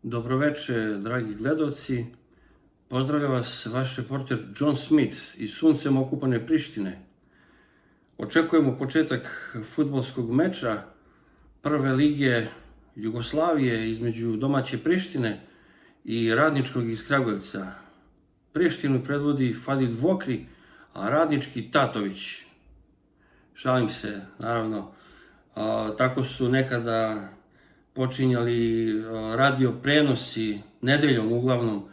Dobroveče, dragi gledalci. Pozdravlja vas vaš reporter John Smith iz suncem okupane Prištine. Očekujemo početak fudbalskog meča prve lige Jugoslavije između domaće Prištine i Radničkog iz Kragujevca. Prištinu predvodi Fadil Vokri, a Radnički Tatović. Šalim se, naravno. Tako su nekada počinjali radio prenosi nedeljom uglavnom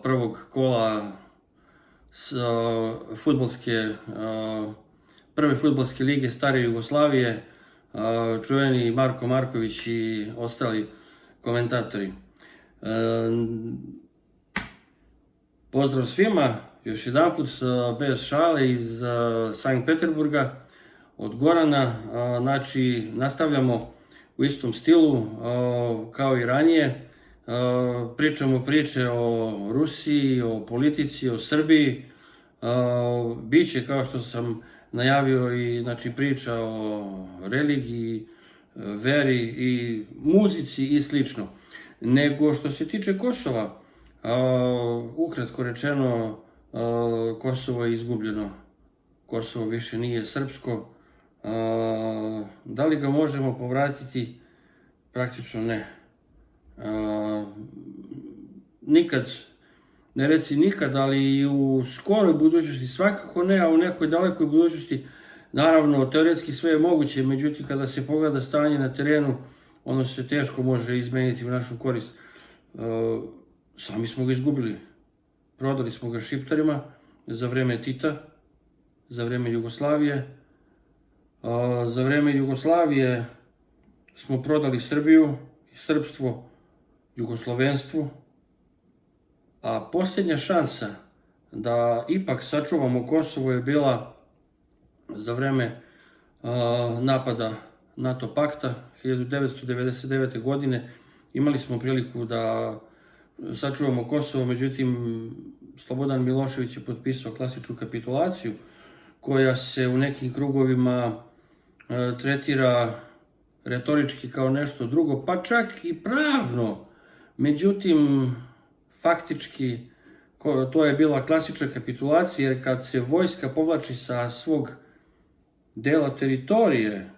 prvog kola prve fudbalske lige stare Jugoslavije, čuveni Marko Marković i ostali komentatori. Pozdrav svima, još jedanput bez šale iz Sankt Peterburga, od Gorana. Znači, nastavljamo u istom stilu kao i ranije. Pričamo priče o Rusiji, o politici, o Srbiji. Biće, kao što sam najavio, i priča o religiji, veri i muzici i slično. Nego što se tiče Kosova, ukratko rečeno, Kosovo je izgubljeno. Kosovo više nije srpsko. Da li ga možemo povratiti? Praktično ne. Nikad, ne reci nikad, ali i u skoroj budućnosti svakako ne, a u nekoj dalekoj budućnosti naravno teoretski sve je moguće, međutim kada se pogleda stanje na terenu, ono se teško može izmeniti u našu korist. Sami smo ga izgubili. Prodali smo ga Šiptarima za vreme Tita, za vreme Jugoslavije. Za vreme Jugoslavije smo prodali Srbiju i srpstvo jugoslovenstvu, a posljednja šansa da ipak sačuvamo Kosovo je bila za vreme napada NATO pakta 1999. godine. Imali smo priliku da sačuvamo Kosovo, međutim Slobodan Milošević je potpisao klasičnu kapitulaciju koja se u nekim krugovima tretira retorički kao nešto drugo, pa čak i pravno. Međutim, faktički to je bila klasična kapitulacija, jer kad se vojska povlači sa svog dela teritorije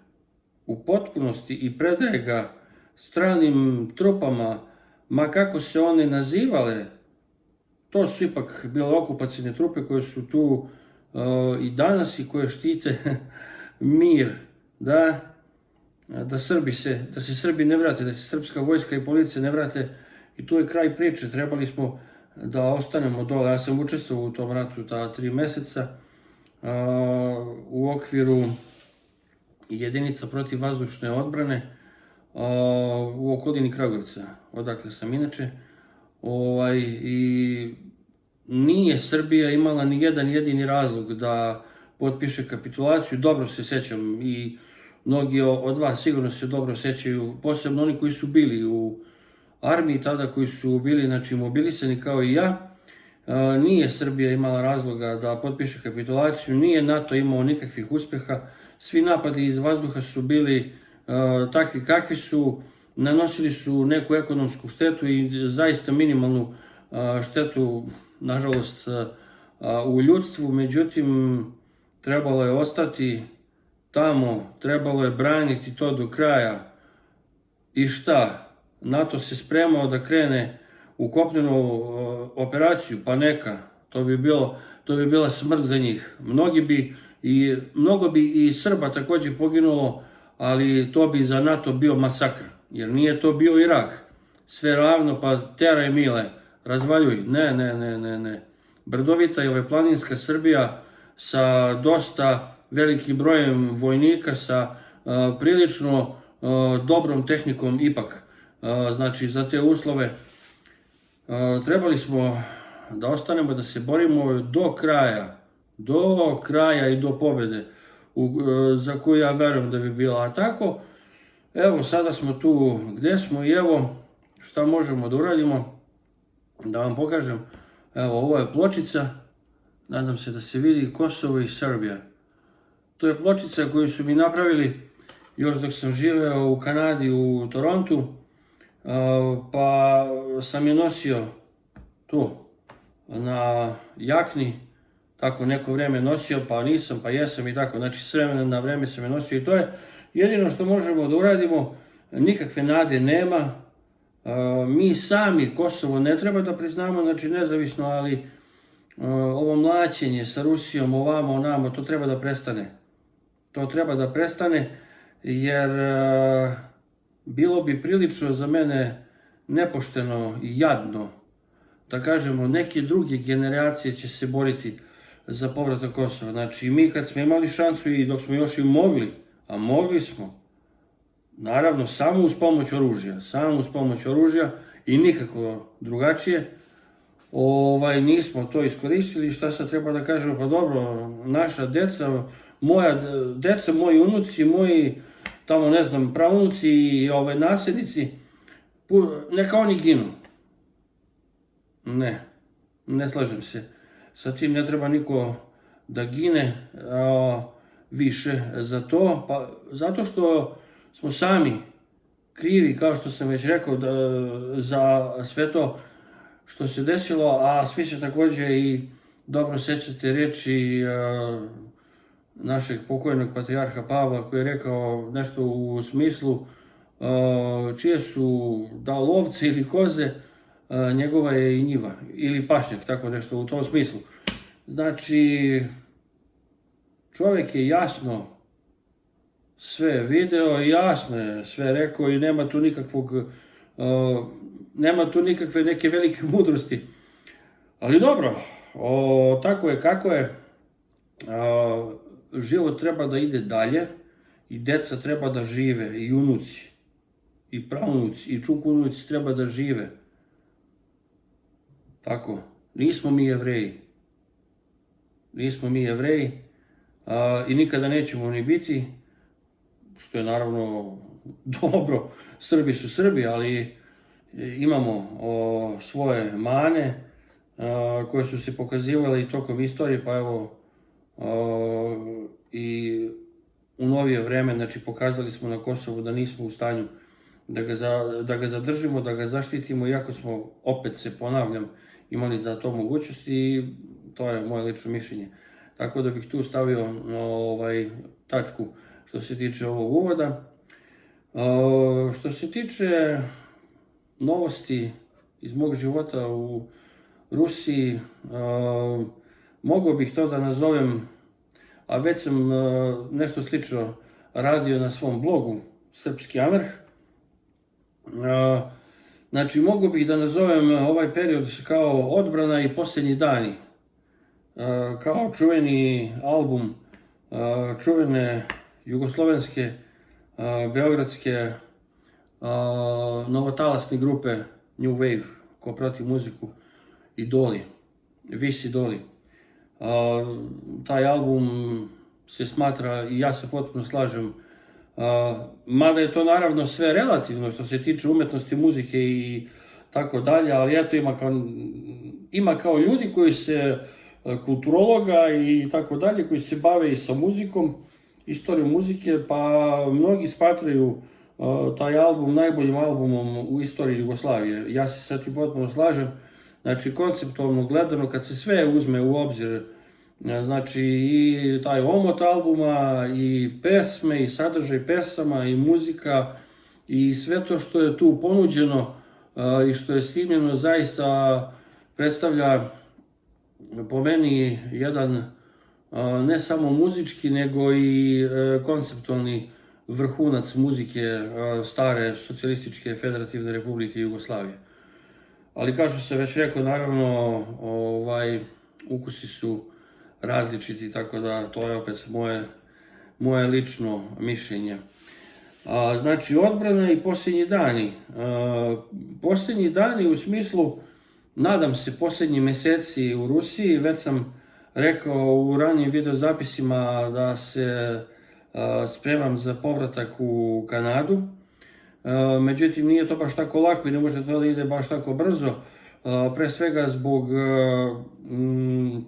u potpunosti i predaje ga stranim trupama, ma kako se one nazivale, to su ipak bile okupacione trupe koje su tu i danas i koje štite mir, da se Srbi ne vrate, da se srpska vojska i policija ne vrate, i tu je kraj priče. Trebali smo da ostanemo dole. Ja sam učestvovao u tom ratu ta 3 meseca u okviru jedinica protivvazdušne odbrane u okolini Kragujevca, odakle sam inače. I nije Srbija imala ni jedan jedini razlog da potpiše kapitulaciju. Dobro se sećam, i mnogi od vas sigurno se dobro sećaju, posebno oni koji su bili u armiji tada, koji su bili mobilisani kao i ja. Nije Srbija imala razloga da potpiše kapitulaciju, nije NATO imao nikakvih uspeha, svi napadi iz vazduha su bili takvi kakvi su, nanosili su neku ekonomsku štetu i zaista minimalnu štetu, nažalost, u ljudstvu. Međutim, trebalo je ostati tamo, trebalo je braniti to do kraja. I šta? NATO se spremao da krene u kopnenu operaciju, pa neka, to bi bila smrt za njih. Mnogo bi i Srba takođe poginulo, ali to bi za NATO bio masakr, jer nije to bio Irak. Sve ravno, pa teraj mile, razvaljuj. Ne. Brdovita i planinska Srbija sa dosta velikim brojem vojnika, sa prilično dobrom tehnikom ipak. Znači, za te uslove trebali smo da ostanemo, da se borimo do kraja i do pobede, za koju ja verujem da bi bila. A tako, evo, sada smo tu gde smo i evo šta možemo da uradimo. Da vam pokažem, evo, ovo je pločica, nadam se da se vidi, Kosovo i Srbija. To je pločica koju su mi napravili još dok sam živeo u Kanadi, u Torontu. pa sam je nosio tu na jakni, tako neko vrijeme nosio, pa nisam, pa jesam i tako, znači s vremena na vrijeme sam je nosio i to je jedino što možemo da uradimo, nikakve nade nema, mi sami Kosovo ne treba da priznamo, znači nezavisno, ali ovo mlaćenje sa Rusijom, ovamo, onamo, to treba da prestane. To treba da prestane, jer bilo bi prilično za mene nepošteno i jadno, da kažemo, neke druge generacije će se boriti za povratak Kosova. Znači, mi kad smo imali šansu i dok smo još i mogli, a mogli smo, naravno, samo uz pomoć oružja i nikako drugačije, nismo to iskoristili. Šta sad treba da kažemo? Pa dobro, naša deca, moja deca, moji unuci, moji, tamo ne znam, pravunuci i nasljednici, neka oni ginu. Ne slažem se. Sa tim ne treba niko da gine više za to, pa zato što smo sami krivi, kao što sam već rekao, za sve to što se desilo, a svi se također i dobro sećate reči našeg pokojnog patrijarha Pavla, koji je rekao nešto u smislu čije su da lovce ili koze, njegova je i njiva, ili pašnjak, tako nešto u tom smislu. Znači, čovjek je jasno sve video, jasno je sve rekao i nema tu nikakve neke velike mudrosti. Ali dobro, tako je kako je, život treba da ide dalje i deca treba da žive, i unuci, i pravunuci, i čukunuci treba da žive. Tako, nismo mi Jevreji i nikada nećemo ni biti, što je naravno dobro, Srbi su Srbi, ali imamo svoje mane koje su se pokazivale i tokom istorije, pa evo i u novije vreme, znači pokazali smo na Kosovu da nismo u stanju da ga zadržimo, da ga zaštitimo, iako smo, opet se ponavljam, imali za to mogućnost i to je moje lično mišljenje. Tako da bih tu stavio tačku što se tiče ovog uvoda. Što se tiče novosti iz mog života u Rusiji, mogao bih to da nazovem, a već sam nešto slično radio na svom blogu Srpski Anarh. Znači, mogao bih da nazovem ovaj period kao odbrana i posljednji dani, kao čuveni album čuvene jugoslovenske, beogradske, novotalasne grupe New Wave, ko prati muziku, Idoli, Vis Idoli. Taj album se smatra, i ja se potpuno slažem, mada je to naravno sve relativno što se tiče umetnosti, muzike i tako dalje, ali eto ima kao ljudi koji se, kulturologa i tako dalje, koji se bave i sa muzikom, istorijom muzike, pa mnogi smatraju taj album najboljim albumom u istoriji Jugoslavije. Ja se sa tim potpuno slažem. Znači, konceptualno gledano, kad se sve uzme u obzir, znači i taj omot albuma, i pesme, i sadržaj pesama, i muzika, i sve to što je tu ponuđeno i što je snimljeno, zaista predstavlja po meni jedan ne samo muzički, nego i konceptualni vrhunac muzike stare socijalističke federativne republike Jugoslavije. Ali kao što sam već rekao, naravno, ukusi su različiti, tako da to je opet moje lično mišljenje. Znači, odbrana i posljednji dani. Posljednji dani u smislu, nadam se, posljednji meseci u Rusiji. Već sam rekao u ranijim videozapisima da se spremam za povratak u Kanadu. Međutim, nije to baš tako lako i ne može to da ide baš tako brzo. Pre svega zbog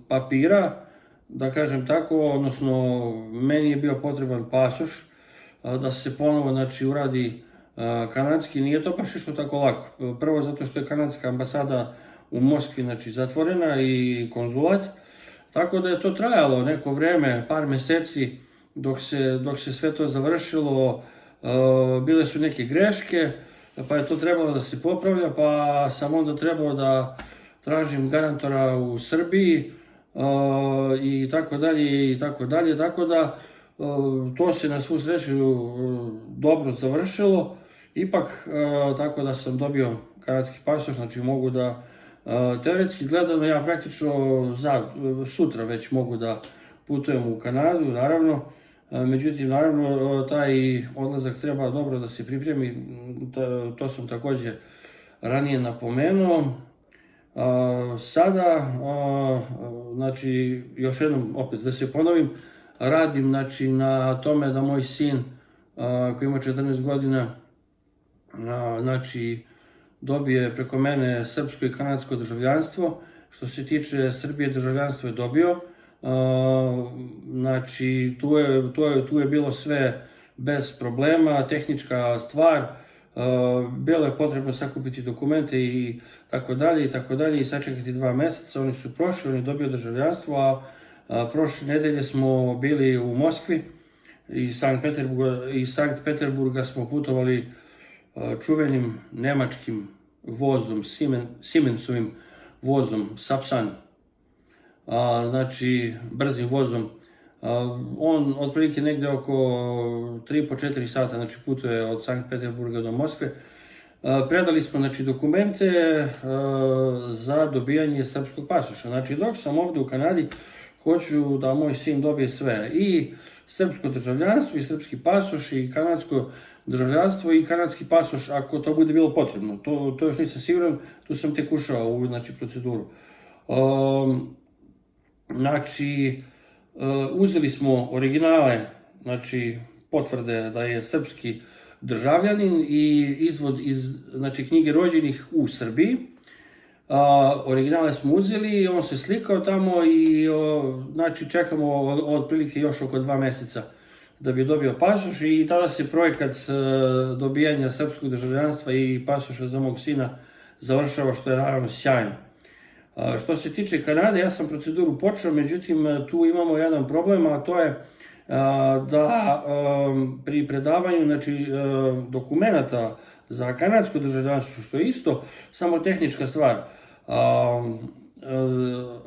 papira, da kažem tako, odnosno meni je bio potreban pasoš da se ponovo, znači, uradi kanadski, nije to baš išlo tako lako. Prvo zato što je kanadska ambasada u Moskvi, znači, zatvorena i konzulat, tako da je to trajalo neko vreme, par meseci, dok se sve to završilo. Bile su neke greške, pa je to trebalo da se popravlja, pa sam onda trebao da tražim garantora u Srbiji i tako dalje i tako dalje, tako da to se na svu sreću dobro završilo. Ipak, tako da sam dobio kanadski pasoš, znači mogu da, teoretski gledano, ja praktično sutra već mogu da putujem u Kanadu, naravno. Međutim, naravno, taj odlazak treba dobro da se pripremi, to sam takođe ranije napomenuo. Sada, znači, još jednom, opet da se ponovim, radim, znači, na tome da moj sin, koji ima 14 godina, znači, dobije preko mene srpsko i kanadsko državljanstvo. Što se tiče Srbije, državljanstvo je dobio. Znači, tu je bilo sve bez problema, tehnička stvar. Bilo je potrebno sakupiti dokumente i tako dalje i sačekati 2 meseca. Oni su prošli, on je dobio državljanstvo, a prošle nedelje smo bili u Moskvi. Iz Sankt Peterburga smo putovali čuvenim nemačkim vozom, Siemensovim vozom, Sapsan, znači brzim vozom. On otprilike negde oko 3,5-4 sata, znači putuje od Sankt Peterburga do Moskve. Predali smo, znači, dokumente za dobijanje srpskog pasoša. Znači, dok sam ovde u Kanadi, hoću da moj sin dobije sve, i srpsko državljanstvo, i srpski pasoš, i kanadsko državljanstvo, i kanadski pasoš, ako to bude bilo potrebno. To još nisam siguran, tu sam tek ušao u, znači, proceduru. Znači, uzeli smo originale, znači, potvrde da je srpski državljanin i izvod iz, znači, knjige rođenih u Srbiji. Originale smo uzeli, on se slikao tamo i, znači, čekamo otprilike još oko 2 meseca da bi dobio pasoš, i tada se projekat dobijanja srpskog državljanstva i pasoša za mog sina završava, što je naravno sjajno. Što se tiče Kanade, ja sam proceduru počeo, međutim tu imamo jedan problem, a to je da pri predavanju, znači, dokumenata za kanadsko državljanstvo, što je isto samo tehnička stvar,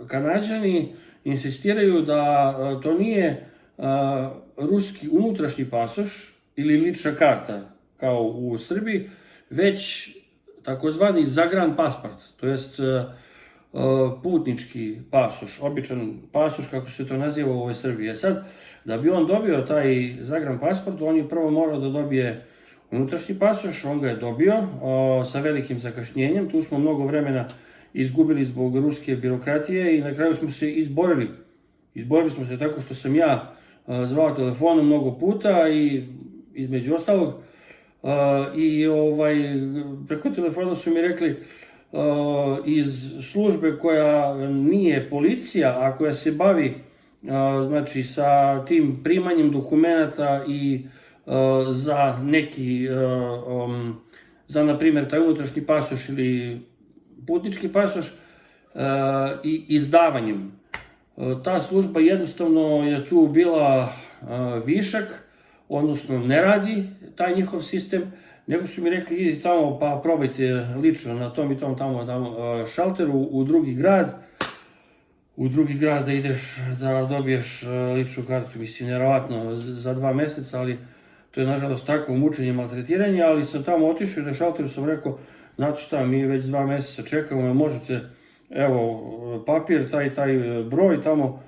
Kanađani insistiraju da to nije ruski unutrašnji pasoš ili lična karta kao u Srbiji, već takozvani zagran pasport, to jest putnički pasoš, običan pasoš kako se to naziva u ovoj Srbiji. Sad, da bi on dobio taj zagran pasport, on je prvo morao da dobije unutrašnji pasoš, on ga je dobio sa velikim zakašnjenjem, tu smo mnogo vremena izgubili zbog ruske birokratije i na kraju smo se izborili. Izborili smo se tako što sam ja zvao telefonom mnogo puta i između ostalog i preko telefona su mi rekli iz službe koja nije policija, a koja se bavi, znači, sa tim primanjem dokumenata i za neki, za, na primjer, taj unutrašnji pasoš ili putnički pasoš i izdavanjem. Ta služba jednostavno je tu bila višak, odnosno ne radi taj njihov sistem, nego su mi rekli, idite tamo pa probajte lično na tom i tom tamo šalteru u drugi grad da ideš da dobiješ ličnu kartu. Mislim, nevjerovatno, za 2 meseca, ali to je nažalost tako mučenje, maltretiranje, ali sam tamo otišao i na šalteru sam rekao, znate šta, mi već 2 meseca čekamo, možete, evo, papir, taj broj tamo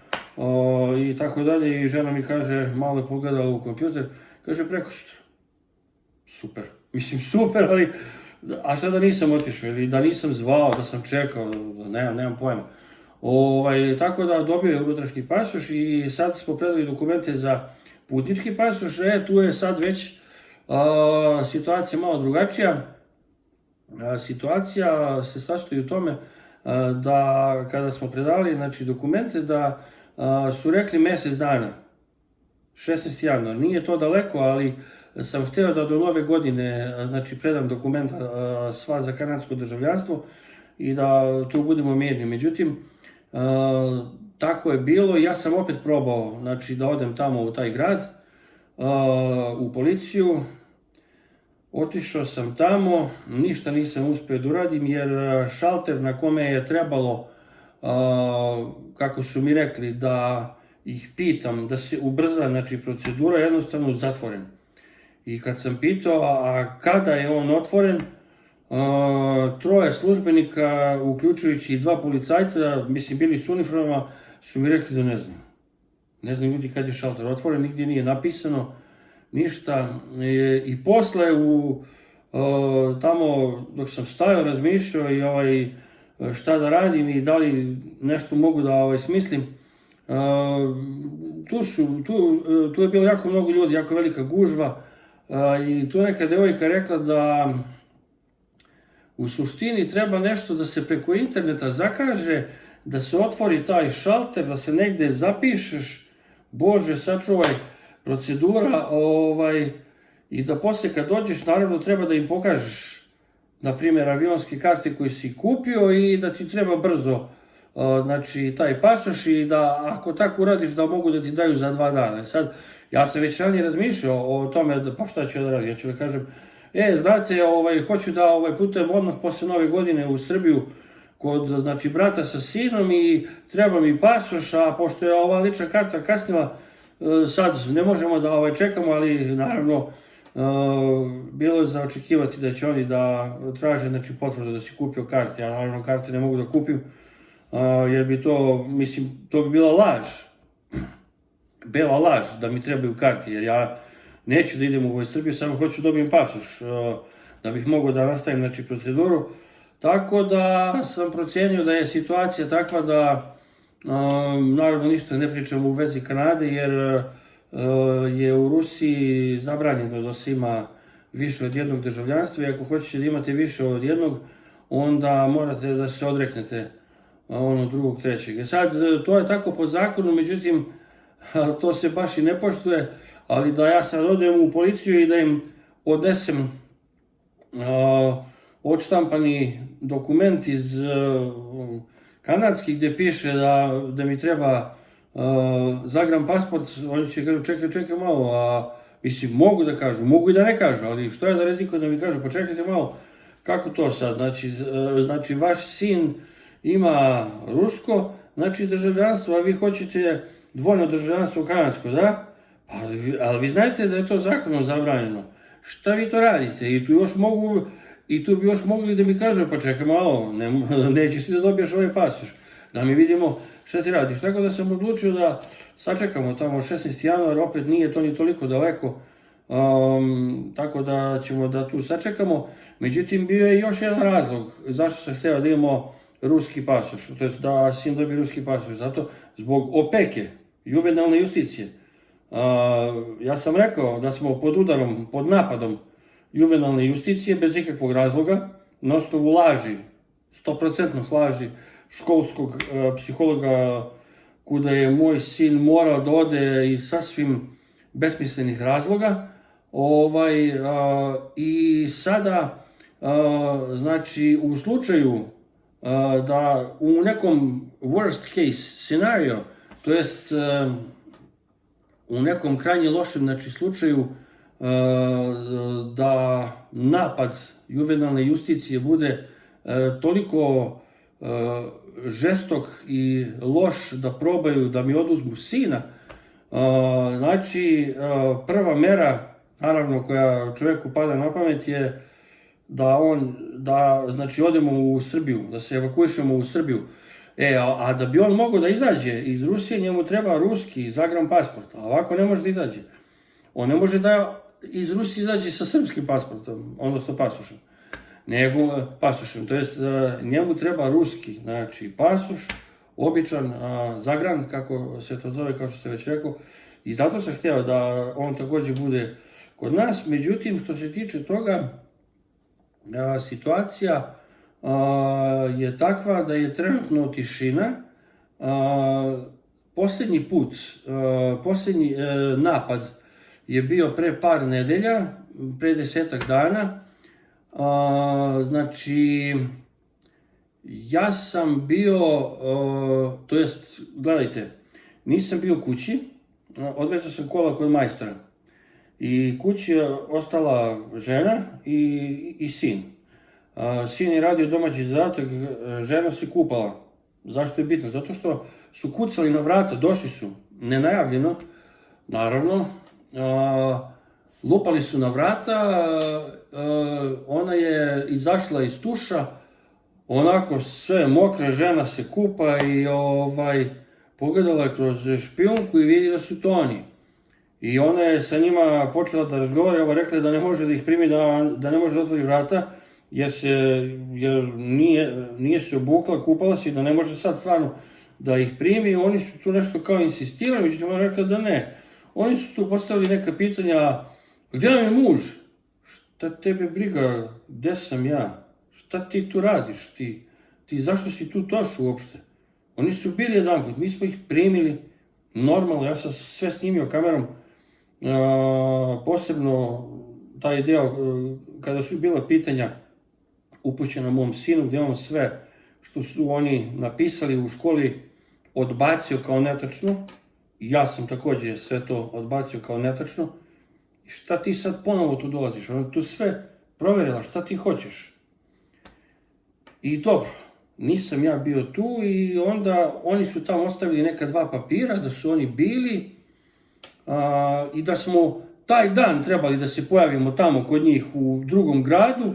i tako dalje, i žena mi kaže, malo je pogledala u kompjuter, kaže preko sutra. Super. Mislim, super, ali, a šta da nisam otišao, ili da nisam zvao, da sam čekao, nemam pojma. Tako da dobio je unutrašnji pasoš i sad smo predali dokumente za putnički pasoš, tu je sad već situacija malo drugačija. Situacija se sastoji u tome da kada smo predali, znači, dokumente, da su rekli mesec dana. 16. januar. Nije to daleko, ali sam hteo da do nove godine, znači, predam dokumenta sva za kanadsko državljanstvo i da tu budemo mirni. Međutim, tako je bilo i ja sam opet probao, znači, da odem tamo u taj grad, u policiju. Otišao sam tamo, ništa nisam uspeo da uradim jer šalter na kome je trebalo, kako su mi rekli, da ih pitam, da se ubrza, znači, procedura, jednostavno zatvoren. I kad sam pitao, a kada je on otvoren, troje službenika, uključujući i dva policajca, mislim, bili su uniformama, su mi rekli da ne znaju. Ne znaju ljudi kad je šalter otvoren, nigdje nije napisano, ništa. I posle, tamo dok sam stajao, razmišljao i šta da radim i da li nešto mogu da smislim, tu je bilo jako mnogo ljudi, jako velika gužva, i tu neka devojka rekla da u suštini treba nešto da se preko interneta zakaže, da se otvori taj šalter, da se negde zapišeš, Bože sačuvaj, procedura, i da posle kad dođeš, naravno treba da im pokažeš, na primjer, avionske karte koje si kupio i da ti treba brzo, znači, taj pasoš i da ako tako uradiš da mogu da ti daju za 2 dana. Sad, ja sam već ranije razmišljao o tome, pa šta ću da radim, ja ću da kažem, znate, hoću da putujem odmah posle nove godine u Srbiju kod, znači, brata sa sinom i treba mi pasoš, a pošto je ova lična karta kasnila, sad ne možemo da čekamo, ali naravno bilo je za očekivati da će oni da traže, znači, potvrdu da si kupio karte. Ja naravno karte ne mogu da kupim, jer bi to, mislim, to bi bila laž. Bela laž da mi trebaju karte, jer ja neću da idem u Srbiju, samo hoću da dobijem pasoš, da bih mogao da nastavim, znači, proceduru. Tako da sam procenio da je situacija takva da, naravno, ništa ne pričam u vezi Kanade, jer je u Rusiji zabranjeno da se ima više od jednog državljanstva i ako hoćete da imate više od jednog, onda morate da se odreknete drugog, trećeg. Sad, to je tako po zakonu, međutim, to se baš i ne poštuje, ali da ja sad odem u policiju i da im odnesem odštampani dokument iz kanadski gdje piše da mi treba zagram pasport, oni će kažu čekaj malo, a mislim mogu da kažu, mogu i da ne kažu, ali što je da rizikuju da mi kažu, pa čekajte malo, kako to sad, znači vaš sin ima rusko, znači državljanstvo, a vi hoćete dvojno državljanstvo kanadsko, da? Pa, ali vi znate da je to zakonom zabranjeno. Šta vi to radite? I tu bi još mogli da mi kažu, pa čekaj malo, nećeš ti da dobiješ ovaj pasoš, da mi vidimo šta ti radiš. Tako da sam odlučio da sačekamo tamo 16. januar, opet nije to ni toliko daleko, tako da ćemo da tu sačekamo. Međutim, bio je još jedan razlog zašto sam hteo da imamo ruski pasoš, to je da sin dobije ruski pasoš, zato zbog opeke, juvenalne justicije. Ja sam rekao da smo pod udarom, pod napadom juvenalne justicije bez ikakvog razloga, na osnovu laži, 100% laži školskog psihologa, kuda je moj sin morao da ode iz sasvim besmislenih razloga. I sada, znači, u slučaju da u nekom worst case scenario, to jest u nekom krajnje lošem, znači, slučaju da napad juvenalne justicije bude toliko žestok i loš da probaju da mi oduzmu sina, znači prva mera, naravno, koja čoveku pada na pamet je da znači odemo u Srbiju, da se evakuišemo u Srbiju. A da bi on mogao da izađe iz Rusije, njemu treba ruski zagram pasport, a ovako ne može da izađe. On ne može da iz Rusije izađe sa srpskim pasportom, odnosno pasošem, nego pasošem, to jest njemu treba ruski, znači pasoš, običan, zagran, kako se to zove, kao što sam već rekao, i zato sam htio da on takođe bude kod nas. Međutim, što se tiče toga, situacija je takva da je trenutno tišina. posljednji napad je bio pre par nedelja, pre 10 dana. Znači, ja sam bio, to jest, gledajte, nisam bio kući, odvezao sam kola kod majstora. I kući je ostala žena i sin. Sin je radio domaći zadatak, žena se kupala. Zašto je bitno? Zato što su kucali na vrata, došli su, nenajavljeno, naravno. Lupali su na vrata, ona je izašla iz tuša, onako sve mokra, žena se kupa i pogledala je kroz špijunku i vidi da su to oni. I ona je sa njima počela da razgovara, rekla je da ne može da ih primi, da ne može da otvori vrata, jer nije se obukla, kupala se i da ne može sad stvarno da ih primi. Oni su tu nešto kao insistirali, međutim ona rekla da ne. Oni su tu postavili neka pitanja, gdje nam je muž? Šta tebe briga, gdje sam ja? Šta ti tu radiš? Ti zašto si tu došao uopšte? Oni su bili jedanput, mi smo ih primili, normalno, ja sam sve snimio kamerom, posebno taj deo kada su bila pitanja upućena mom sinu, gdje on sve što su oni napisali u školi odbacio kao netačno. Ja sam također sve to odbacio kao netačno. I šta ti sad ponovo tu dolaziš? Ona tu sve provjerila, šta ti hoćeš? I dobro, nisam ja bio tu i onda oni su tamo ostavili neka 2 papira da su oni bili i da smo taj dan trebali da se pojavimo tamo kod njih u drugom gradu,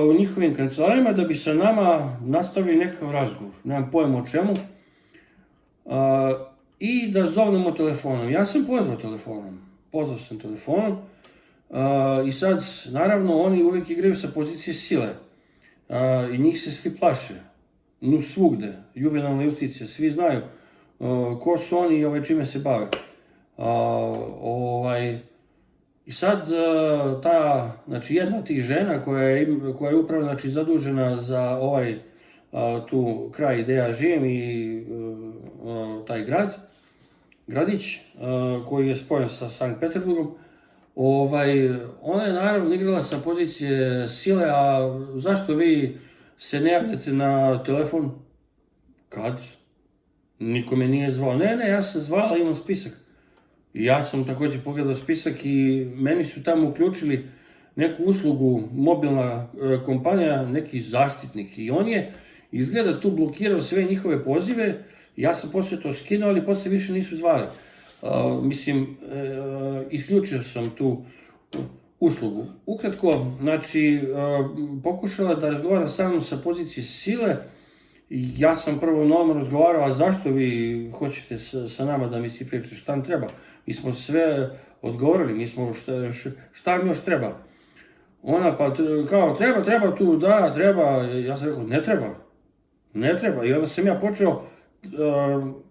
u njihovim kancelarijama, da bi sa nama nastavili nekakav razgovor. Nemam pojma o čemu. I da zovnemo telefonom. Ja sam pozvao sam telefonom i sad, naravno, oni uvijek igraju sa pozicije sile i njih se svi plaše. Svugde, juvenalna justicija, svi znaju ko su oni i čime se bave. I sad znači jedna od tih žena koja je upravo zadužena za tu kraj gdje ja živim i taj gradić koji je spojen sa Sankt Peterburgom, ona je naravno igrala sa pozicije sile, a zašto vi se ne javljate na telefon? Kad? Niko me nije zvao. Ne, ja sam zvala, imam spisak. I ja sam također pogledao spisak i meni su tamo uključili neku uslugu, mobilna kompanija, neki zaštitnik. I on je izgleda tu blokirao sve njihove pozive. Ja sam poslije to skinuo, ali poslije više nisu zvali. Isključio sam tu uslugu. Ukratko, znači, pokušala da razgovara sa mnom sa pozicije sile. Ja sam prvo normalno razgovarao, a zašto vi hoćete sa nama da mi si pričate, šta nam treba? Mi smo sve odgovorili, šta mi još treba? Ona pa kao, treba tu, da, treba. Ja sam rekao, ne treba. I onda sam ja počeo,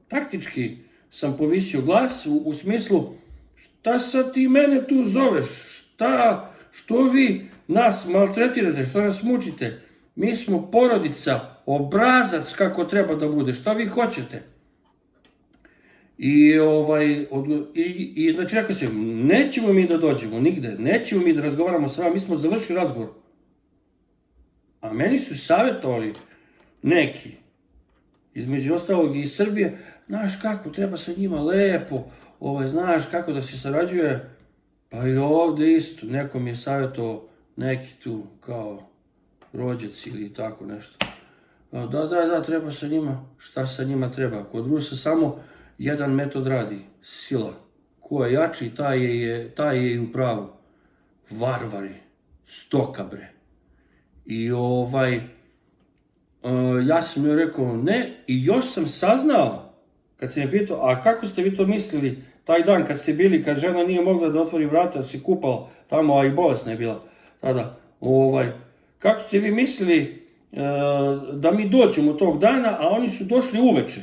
taktički sam povisio glas u smislu, šta sad ti mene tu zoveš? Što vi nas maltretirate, što nas mučite? Mi smo porodica, obrazac kako treba da bude, šta vi hoćete? I znači rekao sam, nećemo mi da dođemo nigde, nećemo mi da razgovaramo sa vama, mi smo završili razgovor. A meni su savjetovali neki, između ostalog iz Srbije, znaš kako, treba sa njima lepo, znaš kako da se sarađuje, pa i ovdje isto, neko mi je savjetovao, neki tu kao rođac ili tako nešto. Da, treba sa njima, šta sa njima treba, kod Rusa samo jedan metod radi, sila. Ko je jači, taj je i u pravu. Varvari, stoka bre. I ja sam joj rekao ne i još sam saznao, kad sam je pitao, a kako ste vi to mislili taj dan kad ste bili, kad žena nije mogla da otvori vrata, se kupala tamo, a i bolesna je bila tada, kako ste vi mislili da mi dođemo tog dana, a oni su došli uveče.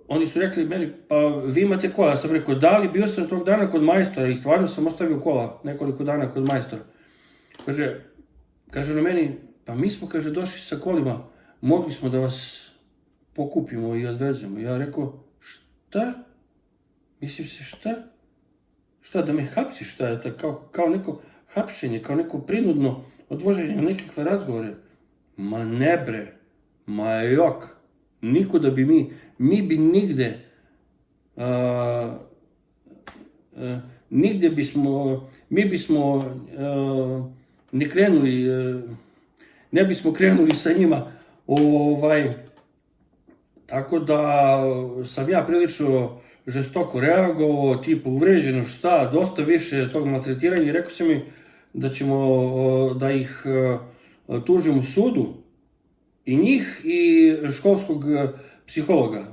Oni su rekli meni, pa vi imate kola. Ja sam rekao, da li bio sam tog dana kod majstora i stvarno sam ostavio kola nekoliko dana kod majstora. Kaže na meni, pa mi smo, došli sa kolima, mogli smo da vas pokupimo i odvezemo. Ja rekao, šta? Mislim se, šta? Šta, da me hapsiš, šta je to, kao neko hapšenje, kao neko prinudno odvoženje na nekakve razgovore. Ma ne bre, ma jok, nikuda bi mi bi nigde, nigde bismo, mi bismo ne krenuli, ne bismo krenuli sa njima, tako da sam ja prilično žestoko reagovao, tipa uvređeno, šta, dosta više tog maltretiranja i rekao sam mi da ćemo da ih tužimo sudu, i njih i školskog psihologa.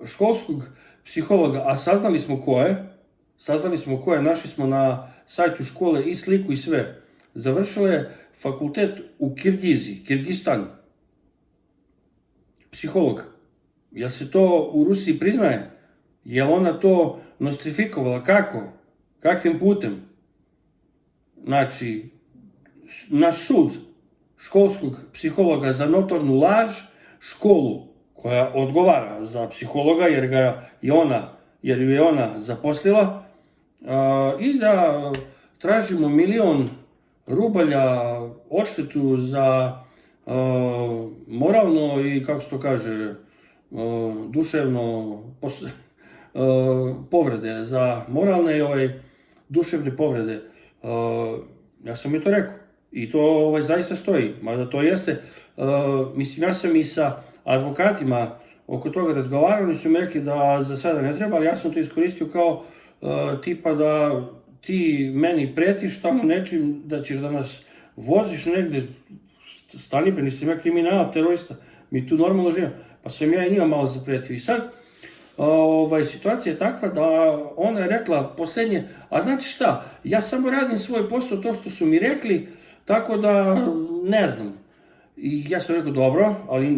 Školskog psihologa, a saznali smo ko je, našli smo na sajtu škole i sliku i sve. Završila je fakultet u Kirgistan. Psiholog. Jel se to u Rusiji priznaje? Jel ona to nostrifikovala? Kako? Kakvim putem? Znači, na sud školskog psihologa za notornu laž, školu koja odgovara za psihologa jer ju je ona zaposlila, i da tražimo 1.000.000 rubalja odštetu za moralno i, kako se to kaže, duševno povrede, za moralne i duševne povrede. Ja sam mi to rekao. I to zaista stoji, mada to jeste, mislim, ja sam i sa advokatima oko toga razgovarali, oni su mi rekli da za sada ne treba, ali ja sam to iskoristio kao tipa da ti meni pretiš tamo nečim, da ćeš da nas voziš negde, stani bre, nisam ja kriminal, terorista, mi tu normalno živimo, pa sam ja i njima malo zapretio. I sad, situacija je takva da ona je rekla posljednje, a znate šta, ja samo radim svoj posao, to što su mi rekli, tako da ne znam. I ja sam rekao, dobro, ali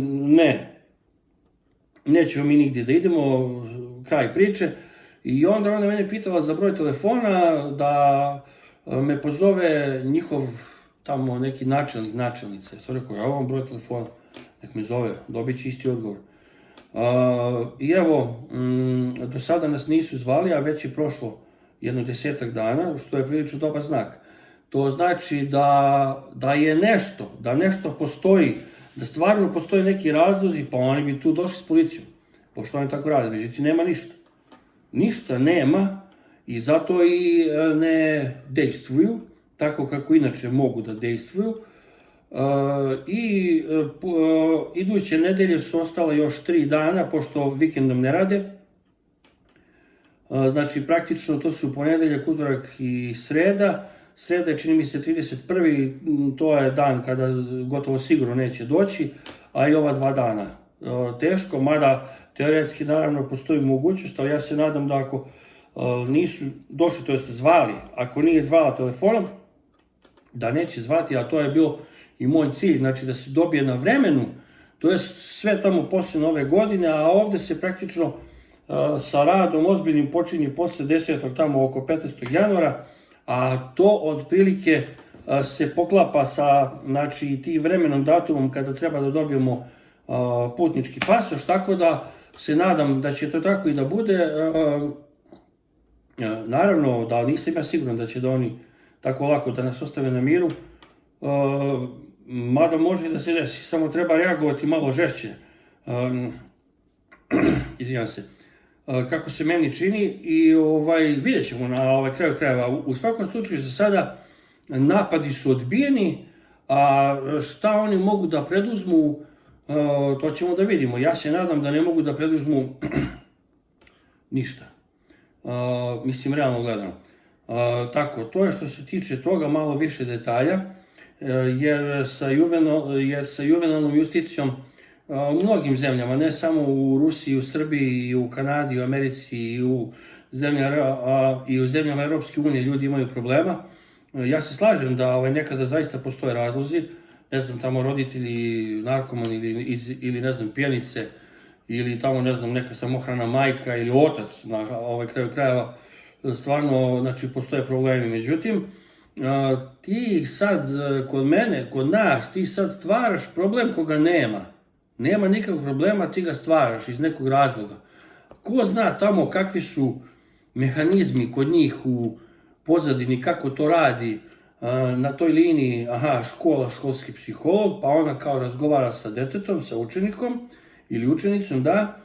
nećemo mi nigdje da idemo, kraj priče. I onda ona mene pitala za broj telefona, da me pozove njihov tamo neki načelnice. Ja sam rekao, ja vam broj telefona, nek me zove, dobit će isti odgovor. I evo, do sada nas nisu zvali, a već je prošlo jedno 10 dana, što je prilično dobar znak. To znači da je nešto, da nešto postoji, da stvarno postoje neki razlozi, pa oni bi tu došli s policijom, pošto oni tako rade, međutim nema ništa. Ništa nema i zato i ne dejstvuju, tako kako inače mogu da dejstvuju. I iduće nedelje su ostale još 3 dana, pošto vikendom ne rade. Znači, praktično to su ponedeljak, utorak i sreda. Sreda je, čini mi se, 31. To je dan kada gotovo sigurno neće doći, a i ova 2 dana teško, mada teoretski naravno postoji mogućnost, ali ja se nadam da ako nisu došli, to jest zvali, ako nije zvala telefonom, da neće zvati, a to je bilo i moj cilj, znači da se dobije na vremenu, to jest sve tamo posle Nove godine, a ovde se praktično sa radom ozbiljnim počinje posle 10. tamo oko 15. januara, a to otprilike se poklapa sa, znači, tim vremenom, datumom kada treba da dobijemo putnički pasoš, tako da se nadam da će to tako i da bude. Naravno da nisam ja siguran da će da oni tako lako da nas ostave na miru, mada može da se desi, samo treba reagovati malo žešće. Izvinjam se. Kako se meni čini i vidjet ćemo na kraju krajeva. U svakom slučaju za sada napadi su odbijeni, a šta oni mogu da preduzmu, to ćemo da vidimo. Ja se nadam da ne mogu da preduzmu ništa. Mislim, realno gledano. Tako, to je što se tiče toga, malo više detalja, jer sa juvenalnom justicijom u mnogim zemljama, ne samo u Rusiji, u Srbiji, i u Kanadi, i u Americi, i u zemljama Europske unije ljudi imaju problema. Ja se slažem da nekada zaista postoje razlozi, ne znam, tamo roditelji, narkomani ili ne znam, pijanice, ili tamo, ne znam, neka samohrana majka ili otac na kraju krajeva, stvarno, znači, postoje problemi. Međutim, ti sad kod mene, kod nas, ti sad stvaraš problem koga nema. Nema nikakvog problema, ti ga stvaraš iz nekog razloga. Ko zna tamo kakvi su mehanizmi kod njih u pozadini, kako to radi na toj liniji, škola, školski psiholog, pa ona kao razgovara sa detetom, sa učenikom ili učenicom, da,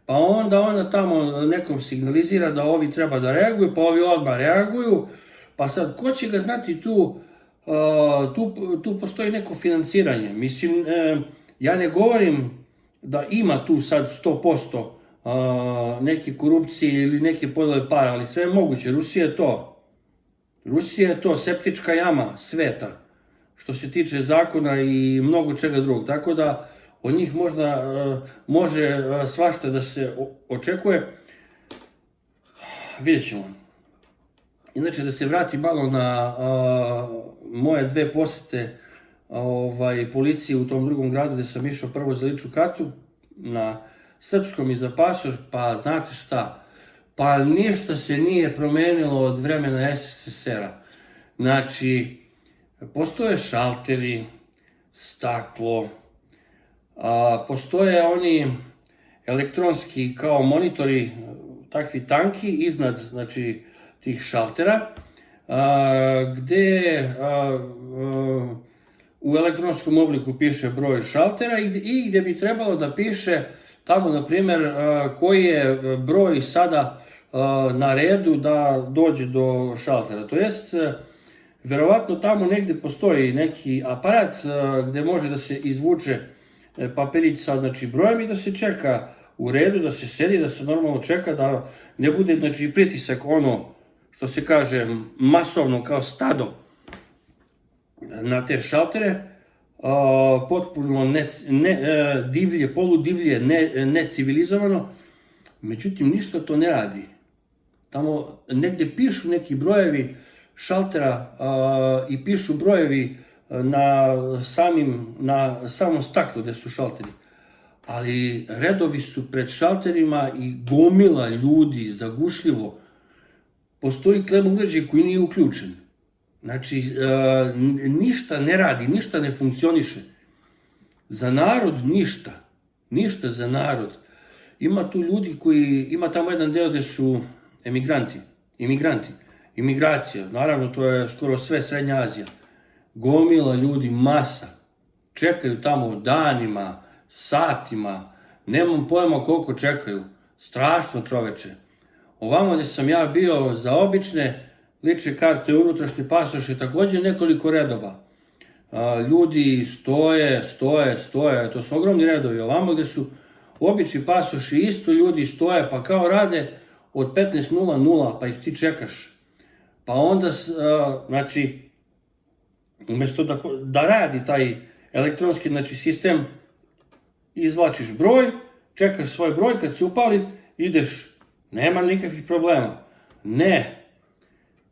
pa onda ona tamo nekom signalizira da ovi treba da reaguju, pa ovi odmah reaguju, pa sad ko će ga znati tu postoji neko financiranje. Mislim, ja ne govorim da ima tu sad 100% neke korupcije ili neke podele para, ali sve je moguće. Rusija je to septička jama sveta, što se tiče zakona i mnogo čega drugog. Tako da od njih možda može svašta da se očekuje. Vidjet ćemo. Inače, da se vrati malo na moje 2 posete policiji u tom drugom gradu gde sam išao prvo za ličnu kartu na srpskom i za pasoš, pa znate šta, pa ništa se nije promenilo od vremena SSSR-a. Znači, postoje šalteri, staklo, postoje oni elektronski kao monitori, takvi tanki iznad, znači, tih šaltera, gde u elektronskom obliku piše broj šaltera i gde bi trebalo da piše tamo, na primjer, koji je broj sada na redu da dođe do šaltera. To jest, verovatno tamo negde postoji neki aparat gde može da se izvuče papirić sa, znači, brojem i da se čeka u redu, da se sedi, da se normalno čeka, da ne bude, znači, pritisak ono, što se kaže, masovno kao stado na te šaltere, potpuno divlje, poludivlje, necivilizovano. Međutim, ništa to ne radi. Tamo negde pišu neki brojevi šaltera i pišu brojevi na samom staklu gde su šalteri. Ali redovi su pred šalterima i gomila ljudi, zagušljivo. Postoji klem uređaj koji nije uključen. Znači, ništa ne radi, ništa ne funkcioniše. Za narod ništa. Ništa za narod. Ima tu ljudi ima tamo jedan deo gde su imigracija. Naravno, to je skoro sve Srednja Azija. Gomila ljudi, masa. Čekaju tamo danima, satima. Nemam pojma koliko čekaju. Strašno, čoveče. Ovamo gde sam ja bio za obične lične karte, unutrašnje pasoše, takođe nekoliko redova. Ljudi stoje, to su ogromni redovi. Ovamo gde su obični pasoši, isto ljudi stoje, pa kao rade od 15:00, pa ih ti čekaš. Pa onda, znači, umesto da radi taj elektronski, znači, sistem, izvlačiš broj, čekaš svoj broj, kad se upali, ideš. Nema nikakvih problema. Ne.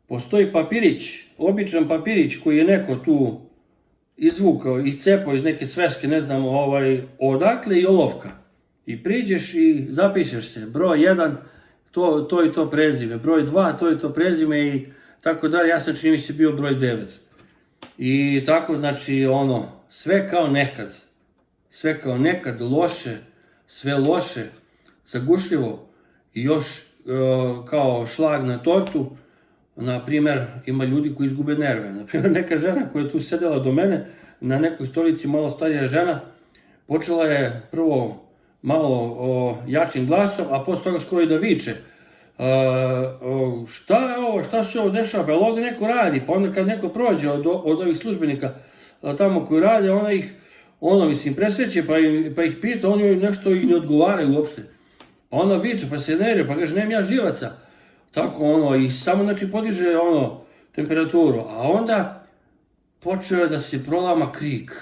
Postoji papirić, običan papirić koji je neko tu izvukao, iscepao iz neke sveske, ne znam, odakle i olovka. I priđeš i zapišeš se. Broj 1, to i to prezime. Broj 2, to i to prezime i tako dalje. Ja sam, čini mi se, bio broj 9. I tako, znači, sve kao nekad. Sve kao nekad, loše, sve loše, zagušljivo. I još kao šlag na tortu, na primer, ima ljudi koji izgube nerve. Na primer, neka žena koja je tu sedela do mene, na nekoj stolici, malo starija žena, počela je prvo malo jačim glasom, a posle toga skoro i da viče. Šta je ovo, šta se ovo dešava, jel ovde neko radi? Pa onda kad neko prođe od ovih službenika tamo koji rade, ona ih, presreće pa ih pita, oni joj nešto i ne odgovaraju uopšte. Pa ona viče, pa se nervira, pa kaže, nemam ja živaca. Tako i samo, znači, podiže temperaturu. A onda počeo da se prolama krik.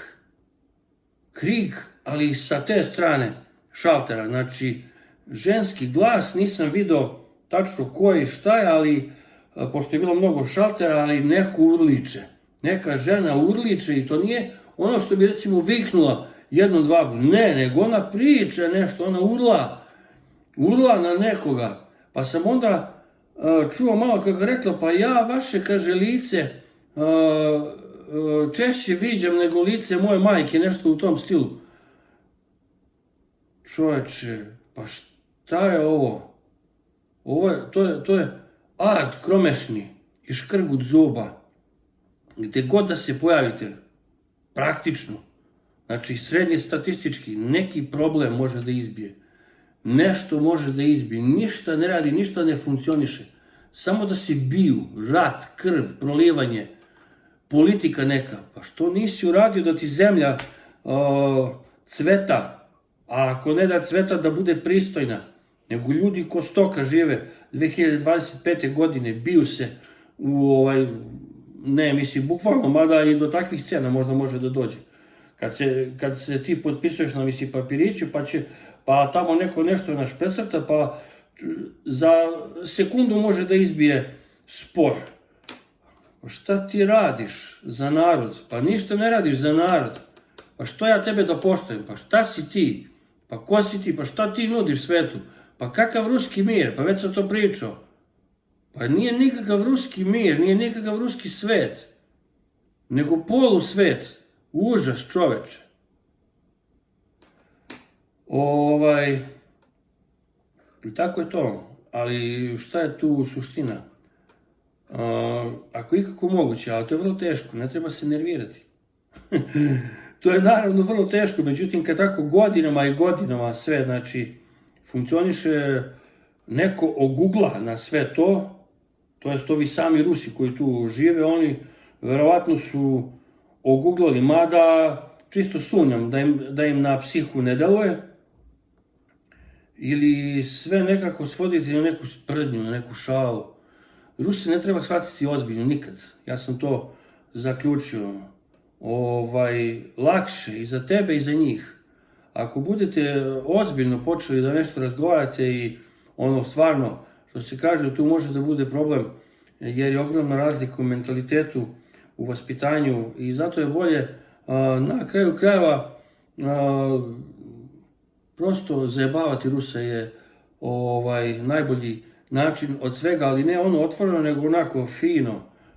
Krik, ali sa te strane šaltera. Znači, ženski glas, nisam video tačno ko je i šta je, ali, pošto je bilo mnogo šaltera, ali neko urliče. Neka žena urliče i to nije ono što bi, recimo, viknula jednom, dva, ne, nego ona priča nešto, ona urla na nekoga. Pa sam onda čuo malo kako je rekla, pa ja vaše, kaže, lice češće viđam nego lice moje majke, nešto u tom stilu. čovječe, pa šta je ovo? To je ad kromešni i škrgut zuba. Gdje god da se pojavite, praktično, znači srednje statistički, neki problem može da izbije. Nešto može da izbije, ništa ne radi, ništa ne funkcioniše. Samo da se biju, rat, krv, prolivanje, politika neka. Pa što nisi uradio da ti zemlja cveta, a ako ne da cveta da bude pristojna, nego ljudi ko stoka žive 2025. godine, biju se ne, mislim, bukvalno, mada i do takvih cena možda može da dođe. Kad se ti potpisuješ na papiriću, pa tamo neko nešto našpecrta, pa za sekundu može da izbije spor. Pa šta ti radiš za narod? Pa ništa ne radiš za narod. Pa što ja tebe da poštujem? Pa šta si ti? Pa ko si ti? Pa šta ti nudiš svetu? Pa kakav ruski mir? Pa već sam to pričao. Pa nije nikakav ruski mir, nije nikakav ruski svet, nego polusvet. Užas, čoveče. I tako je to. Ali šta je tu suština? Ako je ikako moguće, ali to je vrlo teško, ne treba se nervirati. To je naravno vrlo teško, međutim kad tako godinama i godinama sve, znači, funkcioniše, neko ogugla na sve to, to jest ovi sami Rusi koji tu žive, oni verovatno su oguglali, mada čisto sumnjam da im na psihu ne deluje, ili sve nekako svoditi na neku sprdnju, na neku šalu. Rusi ne treba shvatiti ozbiljno nikad, ja sam to zaključio. Lakše i za tebe i za njih. Ako budete ozbiljno počeli da nešto razgovarate i stvarno, što se kaže, tu može da bude problem, jer je ogromna razlika u mentalitetu, u vaspitanju i zato je bolje na kraju krajeva prosto zajebavati Rusa je najbolji način od svega, ali ne ono otvoreno, nego onako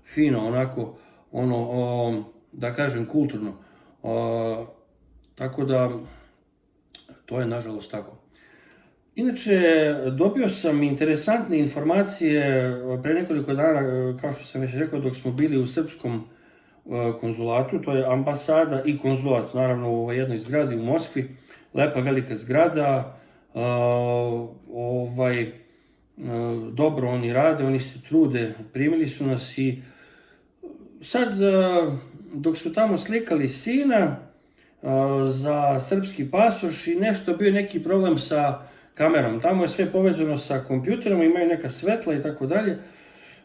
fino, onako, da kažem, kulturno. Tako da, to je nažalost tako. Inače, dobio sam interesantne informacije pre nekoliko dana, kao što sam već rekao, dok smo bili u srpskom konzulatu, to je ambasada i konzulat, naravno u jednoj zgradi u Moskvi, lepa velika zgrada, dobro oni rade, oni se trude, primili su nas i sad dok su tamo slikali sina za srpski pasoš i nešto bio neki problem sa kamerom, tamo je sve povezano sa kompjuterom, imaju neka svetla i tako dalje,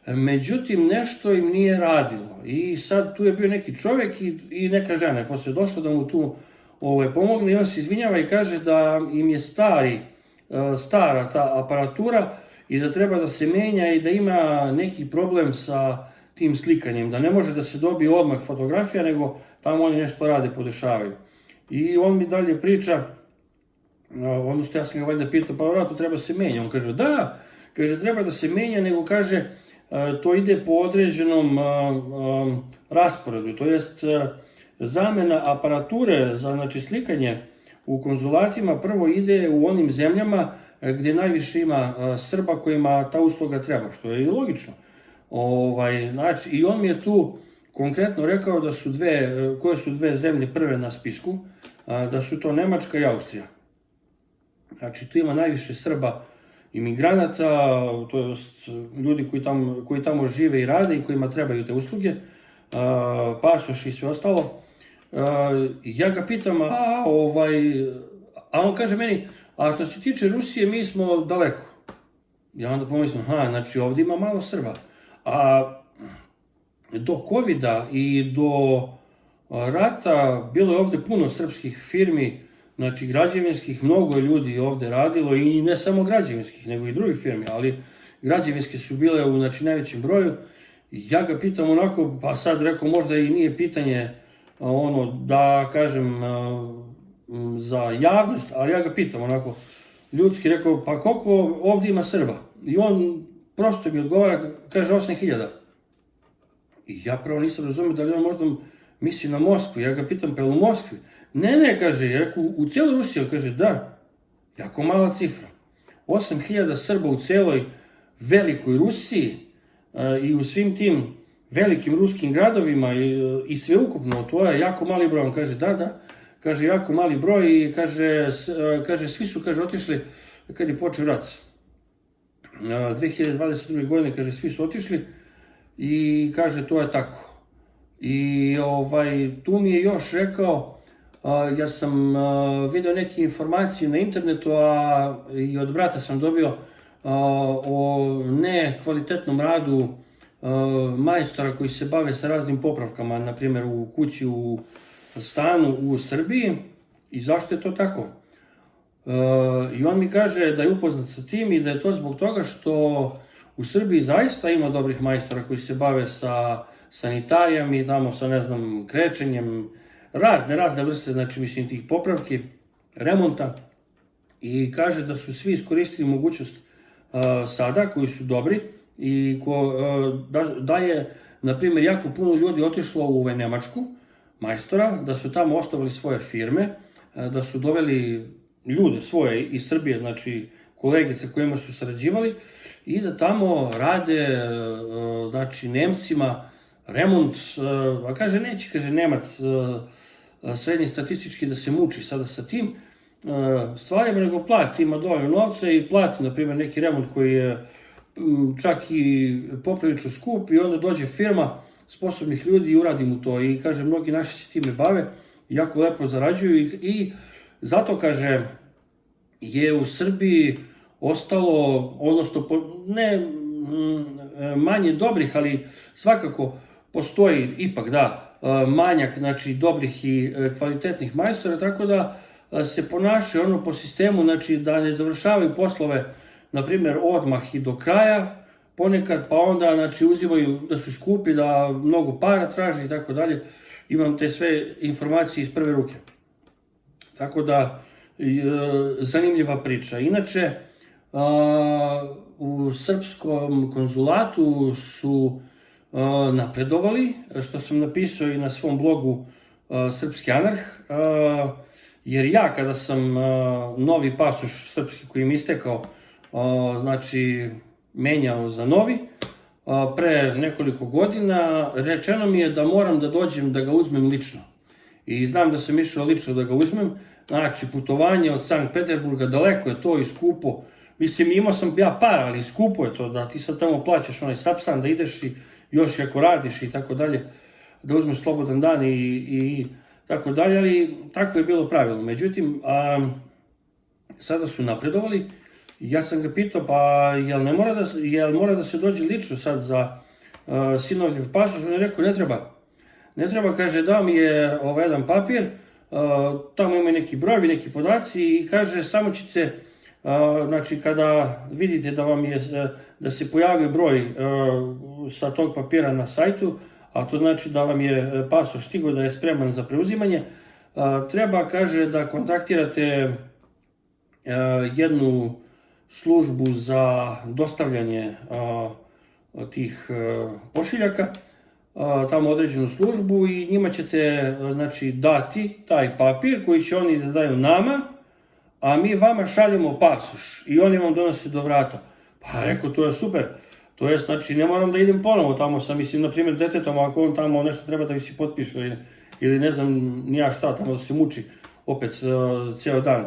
međutim nešto im nije radilo i sad tu je bio neki čovjek i neka žena je posle došla da mu tu pomogne i on se izvinjava i kaže da im je stara ta aparatura i da treba da se menja i da ima neki problem sa tim slikanjem, da ne može da se dobije odmah fotografija, nego tamo oni nešto rade, podešavaju. I on mi dalje priča, odnosno ja sam ga valjda pitao, pa vratno treba se menja. On kaže, da, kaže, treba da se menja, nego kaže, to ide po određenom rasporedu, to jest zamena aparature za slikanje u konzulatima prvo ide u onim zemljama gdje najviše ima Srba kojima ta usluga treba, što je i logično. I on mi je tu konkretno rekao da su koje su dve zemlje prve na spisku, da su to Nemačka i Austrija. Znači tu ima najviše Srba imigranata, to je ljudi koji tamo žive i rade i kojima trebaju te usluge, pasoš i sve ostalo. Ja ga pitam, a on kaže meni, a što se tiče Rusije, mi smo daleko. Ja onda pomislim, znači ovdje ima malo Srba. A do covida i do rata bilo je ovdje puno srpskih firmi, znači građevinskih, mnogo ljudi ovdje radilo i ne samo građevinskih, nego i drugih firmi, ali građevinske su bile u najvećem broju. Ja ga pitam onako, pa sad rekao možda i nije pitanje da kažem za javnost, ali ja ga pitam onako ljudski, rekao pa koliko ovdje ima Srba? I on prosto mi odgovara, kaže 8.000. I ja prvo nisam razumio da li on možda misli na Moskvu. Ja ga pitam, pa je u Moskvi? Ne, kaže, ja rekao, u cijelu Rusiju, kaže, da. jako mala cifra. 8.000 Srba u celoj velikoj Rusiji i u svim tim velikim ruskim gradovima i sveukupno, to je jako mali broj. On kaže, da, kaže, jako mali broj i kaže svi su, kaže, otišli kad je počeo rat. 2022. godine, kaže, svi su otišli i kaže, to je tako. I tu mi je još rekao, jer sam vidio neke informacije na internetu, a i od brata sam dobio o nekvalitetnom radu majstora koji se bave sa raznim popravkama, na primjer u kući, u stanu u Srbiji. I zašto je to tako? I on mi kaže da je upoznat sa tim i da je to zbog toga što u Srbiji zaista ima dobrih majstora koji se bave sa sanitarijama i tamo sa, ne znam, krečenjem, razne vrste, znači, mislim, tih popravki, remonta. I kaže da su svi iskoristili mogućnost sada, koji su dobri, i da je, na primjer, jako puno ljudi otišlo u Nemačku, majstora, da su tamo ostavili svoje firme, da su doveli ljude svoje iz Srbije, znači kolege sa kojima su sarađivali, i da tamo rade, znači, Nemcima remont, a kaže, neće, kaže, Nemac srednji statistički da se muči sada sa tim stvarima, nego plati, ima dovoljno novca i plati, na primjer, neki remont koji je čak i poprilično skup, i onda dođe firma sposobnih ljudi i uradi mu to. I kaže, mnogi naši se time bave, jako lepo zarađuju i zato, kaže, je u Srbiji ostalo, odnosno, ne manje dobrih, ali svakako postoji ipak, da, manjak, znači, dobrih i kvalitetnih majstora, tako da se ponašaju ono po sistemu, znači, da ne završavaju poslove, na primjer, odmah i do kraja, ponekad, pa onda, znači, uzimaju da su skupi, da mnogo para traže i tako dalje. Imam te sve informacije iz prve ruke. Tako da, zanimljiva priča. Inače, u srpskom konzulatu su napredovali, što sam napisao i na svom blogu Srpski anarh, jer ja kada sam novi pasoš srpski koji mi istekao, znači, menjao za novi, pre nekoliko godina, rečeno mi je da moram da dođem da ga uzmem lično. I znam da sam išao lično da ga uzmem, znači, putovanje od Sankt Peterburga, daleko je to i skupo. Mislim, imao sam ja para, ali skupo je to, da ti sad tamo plaćaš onaj sapsan, da ideš i još i ako radiš i tako dalje, da uzmeš slobodan dan i tako dalje, ali tako je bilo pravilo. Međutim, sada su napredovali. Ja sam ga pitao, pa jel mora da se dođe lično sad za sinovljev pasoš? On je rekao, ne treba. Ne treba, kaže, dao mi je jedan papir, tamo ima neki brojevi, neki podaci, i kaže, samo ćete, znači, kada vidite da vam je, da se pojavio broj sa tog papira na sajtu, a to znači da vam je pasoš stigao, da je spreman za preuzimanje, treba, kaže, da kontaktirate jednu službu za dostavljanje tih pošiljaka, tamo određenu službu, i njima ćete, znači, dati taj papir koji će oni da daju nama, a mi vama šaljemo pasoš i oni vam donose do vrata. Pa rekao, to je super. To je, znači, ne moram da idem ponovo tamo sa, mislim, na primjer, detetom, ako on tamo nešto treba da mi si potpiše ili ne znam nija šta, tamo da se muči opet ceo dan.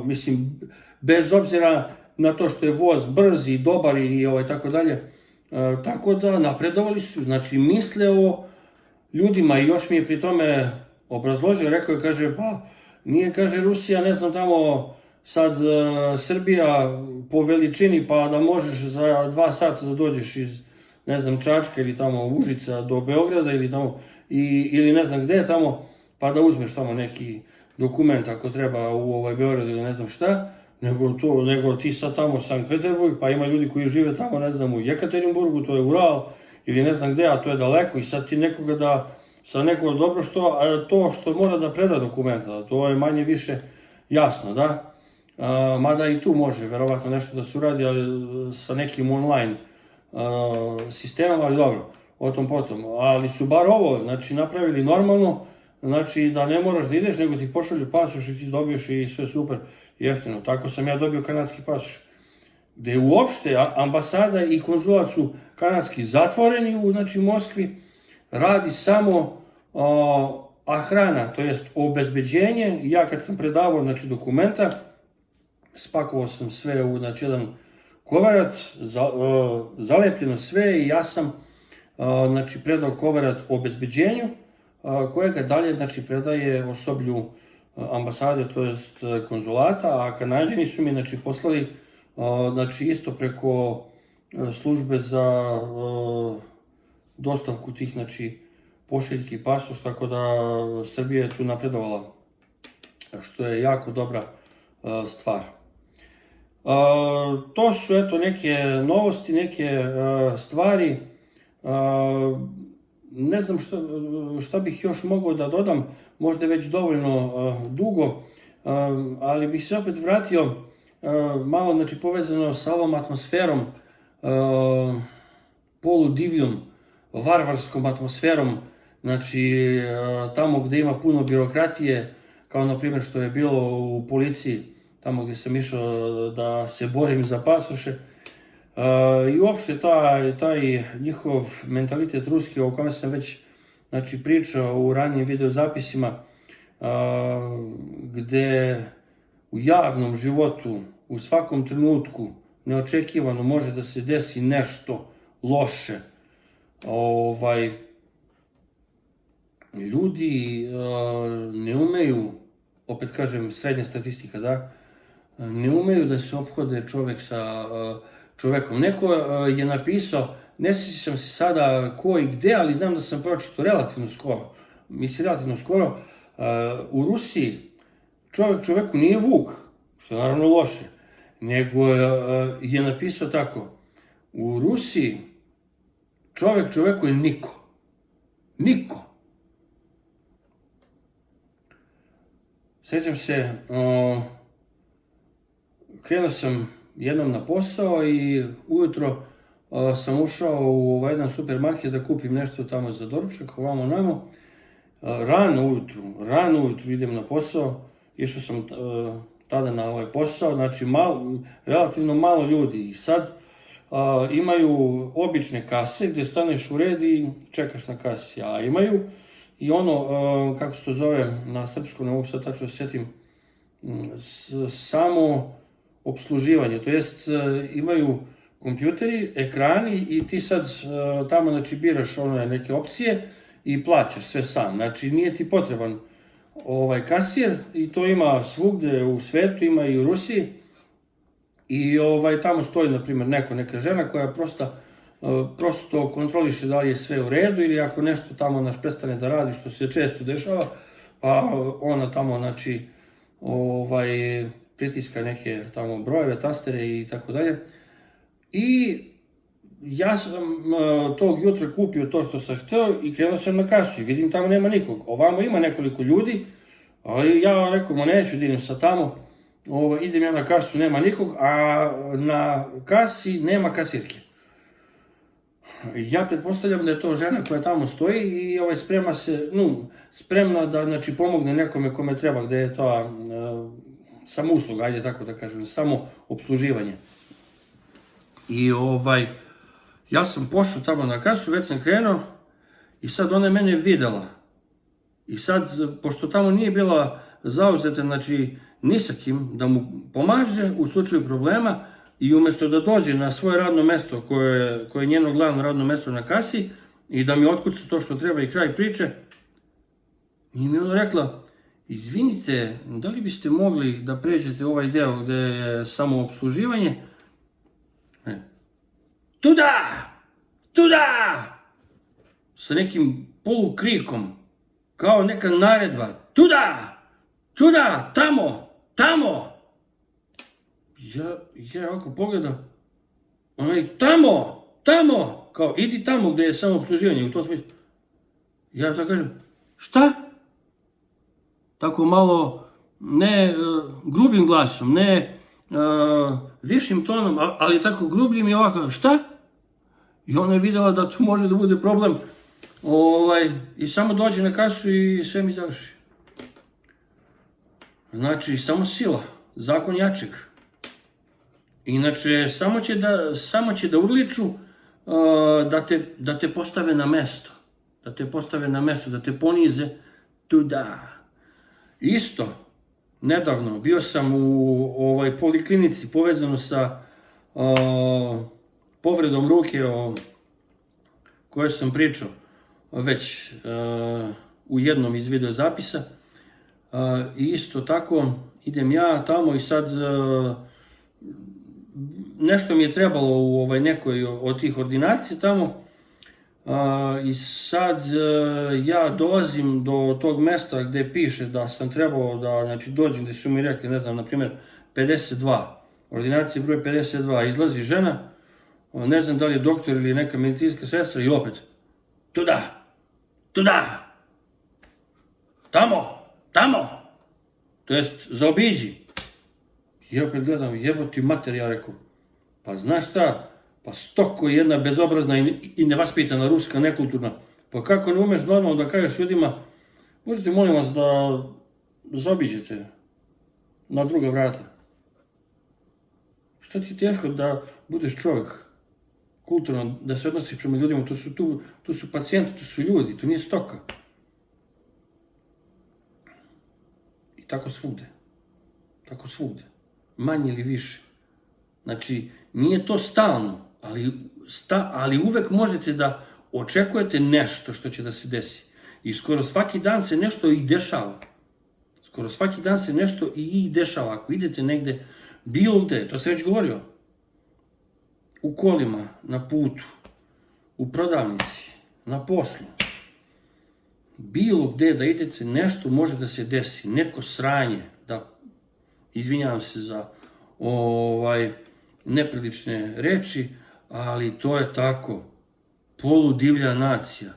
Mislim, bez obzira na to što je voz brz i dobar i tako dalje. Tako da napredovali su, znači, misle o ljudima, i još mi je pri tome obrazložio, rekao je, kaže, pa nije, kaže, Rusija, ne znam, tamo sad Srbija po veličini, pa da možeš za 2 sata da dođeš iz, ne znam, Čačka ili tamo Užica do Beograda ili tamo, ili ne znam gde tamo, pa da uzmeš tamo neki dokument ako treba u Beogradu ili ne znam šta, nego ti sad tamo Sankt Peterburg, pa ima ljudi koji žive tamo, ne znam, u Jekaterinburgu, to je Ural, ili ne znam gde, a to je daleko, i sad ti nekoga da, sa nekoga dobro to što mora da preda dokumenta, to je manje više jasno, da? Mada i tu može verovatno nešto da se uradi, ali sa nekim online sistemom, ali dobro, o tom potom. Ali su bar ovo, znači, napravili normalno, znači da ne moraš da ideš, nego ti pošalju pasoš i ti dobiješ i sve super jeftino. Tako sam ja dobio kanadski pasoš. Gde uopšte ambasada i konzulat su kanadski zatvoreni u Moskvi, radi samo hrana, to jest obezbeđenje. Ja kad sam predavao dokumenta, spakovao sam sve u jedan kovarac, zalepljeno sve i ja sam predao kovarat o obezbeđenju, kojega dalje predaje osoblju ambasade, to jest konzulata, a Kanađani su mi poslali isto preko službe za dostavku tih pošiljki i pasoš, tako da Srbija je tu napredovala, što je jako dobra stvar. To su neke novosti, neke stvari. Ne znam šta bih još mogao da dodam, možda je već dovoljno dugo, ali bih se opet vratio malo povezano sa ovom atmosferom, poludivljom, varvarskom atmosferom, tamo gde ima puno birokratije, kao na primjer što je bilo u policiji, tamo gde sam išao da se borim za pasoše. I uopšte taj njihov mentalitet ruski o kome sam već pričao u ranijim videozapisima, gde u javnom životu u svakom trenutku neočekivano može da se desi nešto loše. Ljudi ne umeju, opet kažem srednja statistika, da, ne umeju da se ophode čovek sa čovekom. Neko je napisao, ne sjećam se sada ko i gde, ali znam da sam pročitao relativno skoro, u Rusiji čovek čoveku nije vuk, što je naravno loše, nego je napisao tako, u Rusiji čovek čoveku je niko. Niko. Sjećam se, krenuo sam jednom na posao i ujutro sam ušao u jedan supermarket da kupim nešto tamo za doručak, ovamo namo. Rano ujutru idem na posao, išao sam tada na ovaj posao, relativno malo ljudi i sad imaju obične kase gde staneš u red i čekaš na kasi, a imaju i ono, kako se to zove na srpskom, ne mogu sad tačno sjetim, samo obsluživanje, to jest imaju kompjuteri, ekrani i ti sad tamo biraš neke opcije i plaćaš sve sam. Znači nije ti potreban kasir i to ima svugde u svetu, ima i u Rusiji i tamo stoji na primjer neka žena koja prosto kontroliše da li je sve u redu ili ako nešto tamo prestane da radi, što se često dešava, pa ona tamo pritiska neke tamo brojeve, tastere i tako dalje. I ja sam tog jutra kupio to što sam hteo i krenuo sam na kasu i vidim tamo nema nikog. Ovamo ima nekoliko ljudi, ali ja rekao, neću da idem sad tamo, idem ja na kasu, nema nikog, a na kasi nema kasirke. Ja pretpostavljam da je to žena koja tamo stoji i spremna da pomogne nekome kome treba, gde je to samo usluga, ajde tako da kažem, samo obsluživanje. I ja sam pošao tamo na kasu, već sam krenuo i sad ona je mene videla. I sad, pošto tamo nije bila zauzeta, ni sa kim da mu pomaže u slučaju problema i umesto da dođe na svoje radno mesto, koje je njeno glavno radno mesto na kasi, i da mi otkuca to što treba i kraj priče, i mi je ona rekla, izvinite, da li biste mogli da pređete ovaj deo gde je samo obsluživanje? Tuda! Tuda! Sa nekim polukrikom, kao neka naredba. Tuda! Tuda! Tamo! Tamo! Ja ovako pogledam, tamo! Tamo! Kao, idi tamo gde je samo obsluživanje, u tom smislu. Ja tako kažem, šta? Tako malo, ne grubim glasom, ne višim tonom, ali tako grubljim i ovako, šta? I ona je videla da tu može da bude problem I samo dođe na kasu i sve mi završi. Znači, samo sila, zakon jačeg. Inače, samo će da urliču da te postave na mesto. Da te postave na mesto, da te ponize tuda. Isto, nedavno, bio sam u poliklinici povezano sa povredom ruke o kojoj sam pričao već u jednom iz video zapisa. I isto tako idem ja tamo i sad nešto mi je trebalo u nekoj od tih ordinacija tamo i sad ja dolazim do tog mesta gde piše da sam trebao da, znači, dođem gde su mi rekli, ne znam, na primjer 52, ordinacija broj 52, izlazi žena, ne znam da li je doktor ili neka medicinska sestra i opet tuda, tamo, to jest zaobiđi. I opet gledam, jeboti mater, ja rekao, pa znaš šta, pa stoko jedna bezobrazna i nevaspitana ruska, nekulturna, pa kako ne umeš normalno da kažeš ljudima, možete molim vas da zaobiđete na druga vrata. Šta ti je teško da budeš čovjek, kulturno, da se odnosiš prema ljudima, to su pacijenti, to su ljudi, to nije stoka. I tako svugde, manje ili više. Znači, nije to stalno, ali uvek možete da očekujete nešto što će da se desi. I skoro svaki dan se nešto i dešava. Ako idete negde, bilo gde, to sam već govorio, u kolima, na putu, u prodavnici, na poslu, bilo gde da idete, nešto može da se desi, neko sranje, da, izvinjavam se za neprilične reči, ali to je tako, poludivlja nacija,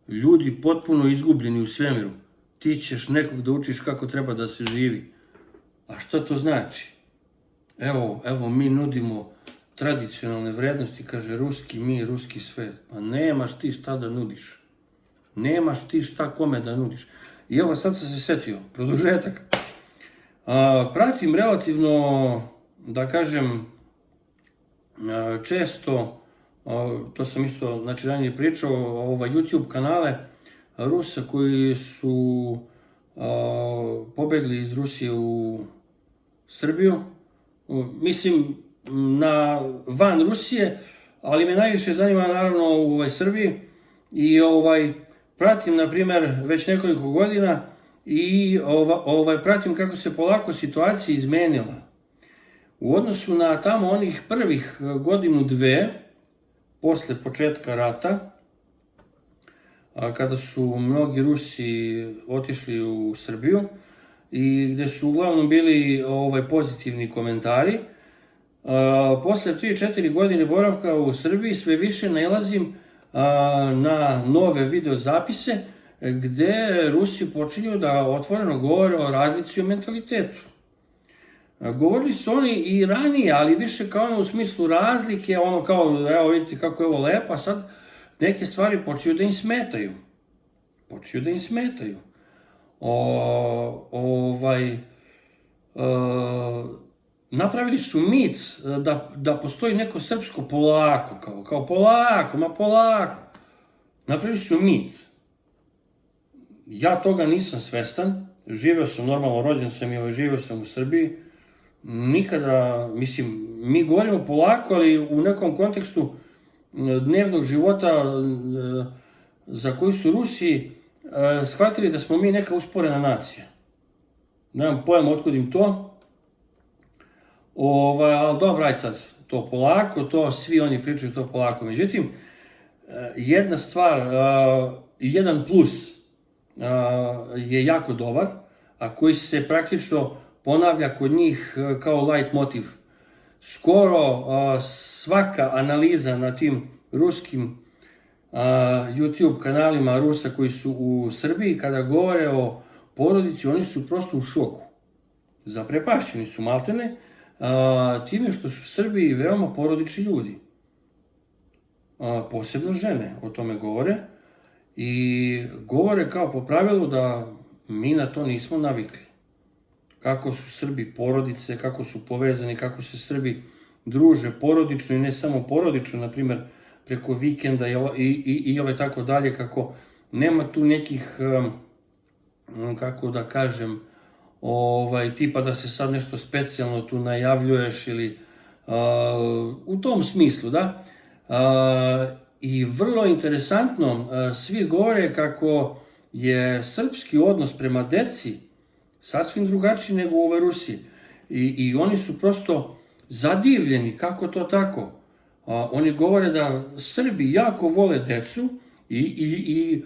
ljudi potpuno izgubljeni u svemiru, ti ćeš nekog da učiš kako treba da se živi. A šta to znači? Evo, mi nudimo tradicionalne vrednosti, kaže ruski mir, ruski svet. Pa nemaš ti šta da nudiš. Nemaš ti šta kome da nudiš. I evo, sad sam se setio, produžetak. Pratim relativno, da kažem, često, to sam isto, znači, ranije pričao, YouTube kanale Rusa koji su pobegli iz Rusije u Srbiju. Mislim, van Rusije, ali me najviše zanima naravno u Srbiji i pratim, na primjer, već nekoliko godina i pratim kako se polako situacija izmenila. U odnosu na tamo onih prvih godinu, dve, posle početka rata, kada su mnogi Rusi otišli u Srbiju i gde su uglavnom bili pozitivni komentari, posle 3-4 godine boravka u Srbiji sve više nailazim na nove video zapise gde Rusi počinju da otvoreno govore o razlici u mentalitetu. Govorili su oni i ranije, ali više kao u smislu razlike, kao, evo vidite kako je ovo lepo, a sad neke stvari počinju da im smetaju. Napravili su mit da postoji neko srpsko polako, kao polako. Napravili su mit. Ja toga nisam svestan, živeo sam normalno, rođen sam i živeo sam u Srbiji. Nikada, mislim, mi govorimo polako, ali u nekom kontekstu dnevnog života za koji su Rusi shvatili da smo mi neka usporena nacija. Nemam pojma otkud im to. Ali dobro, ajde sad, to polako, to svi oni pričaju to polako. Međutim, jedna stvar, jedan plus je jako dobar, a koji se praktično ponavlja kod njih kao light motiv. Skoro svaka analiza na tim ruskim YouTube kanalima Rusa koji su u Srbiji, kada govore o porodici, oni su prosto u šoku. Zaprepašćeni su maltene time što su Srbi veoma porodični ljudi. Posebno žene o tome govore i govore kao po pravilu da mi na to nismo navikli. Kako su Srbi porodice, kako su povezani, kako se Srbi druže porodično i ne samo porodično, na primjer preko vikenda i ove tako dalje, kako nema tu nekih, kako da kažem, tipa da se sad nešto specijalno tu najavljuješ ili u tom smislu, da. I vrlo interesantno, svi govore kako je srpski odnos prema deci sasvim drugačiji nego u ovoj Rusiji. I oni su prosto zadivljeni, kako to tako. Oni govore da Srbi jako vole decu i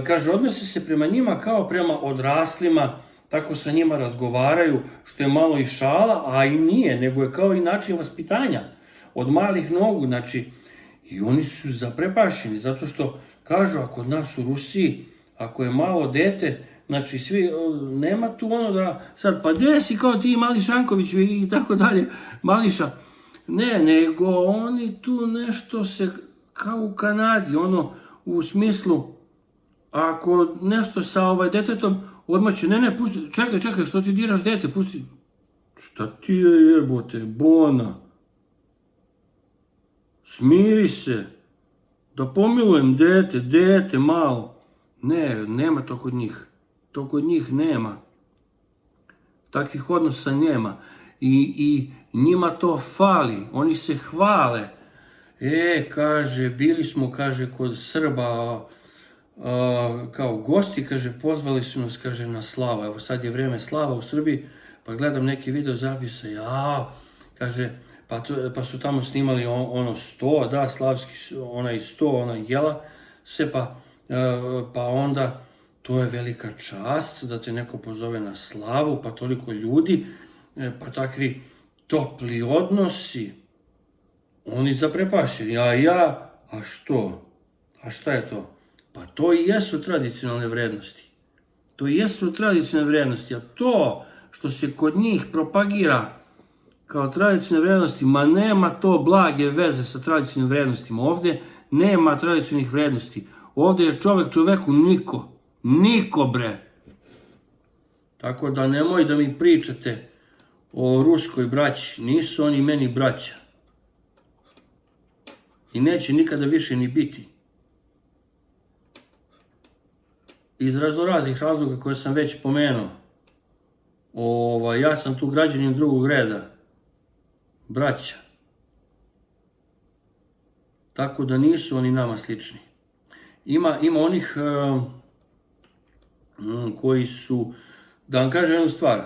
kaže, odnose se prema njima kao prema odraslima, tako sa njima razgovaraju, što je malo i šala, a i nije, nego je kao i način vaspitanja od malih nogu, znači, i oni su zaprepašeni, zato što kažu, ako od nas u Rusiji, ako je malo dete, znači svi, nema tu ono da sad, pa gde si kao ti mali Šankoviću i tako dalje, Mališa, ne, nego oni tu nešto se, kao u Kanadi, ono, u smislu, ako nešto sa detetom, odmah će, ne, pusti, čekaj, što ti diraš dete, pusti, šta ti je jebote, Bona, smiri se, da pomilujem dete malo, ne, nema to kod njih nema, takvih odnosa nema i njima to fali, oni se hvale, kaže, bili smo, kaže, kod Srba, kao gosti, kaže, pozvali su nas, kaže, na slavu. Evo sad je vreme slava u Srbiji, pa gledam neki video zapisa, kaže, pa su tamo snimali ono 100, da, slavski, onaj 100, ona jela, sve pa onda, to je velika čast da te neko pozove na slavu, pa toliko ljudi, pa takvi topli odnosi, oni zaprepašeni, a što? A šta je to? Pa to i jesu tradicionalne vrednosti. A to što se kod njih propagira kao tradicionalne vrednosti, ma nema to blage veze sa tradicionalnim vrednostima. Ovde nema tradicionalnih vrednosti. Ovde je čovek čoveku niko bre. Tako da nemoj da mi pričate o ruskoj braći, nisu oni meni braća. I neće nikada više ni biti. Iz raznoraznih razloga koje sam već pomenuo. Ja sam tu građanin drugog reda. Braća. Tako da nisu oni nama slični. Ima onih koji su, da vam kažem jednu stvar,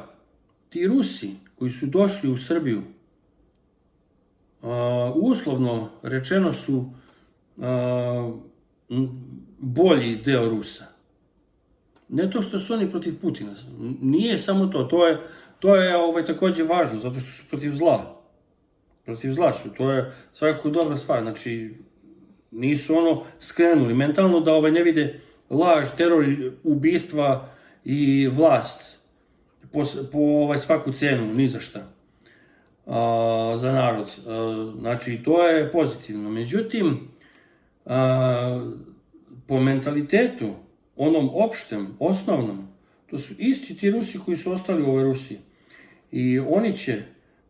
ti Rusi koji su došli u Srbiju, uslovno rečeno su bolji deo Rusa. Ne to što su oni protiv Putina, nije samo to, to je takođe važno, zato što su protiv zla. Protiv zla su, to je svakako dobra stvar, znači nisu skrenuli mentalno da ne vide laž, teror, ubistva i vlast po svaku cenu, ni za šta za narod. Znači, to je pozitivno. Međutim, po mentalitetu, onom opštem, osnovnom, to su isti ti Rusi koji su ostali u ovoj Rusiji. I oni će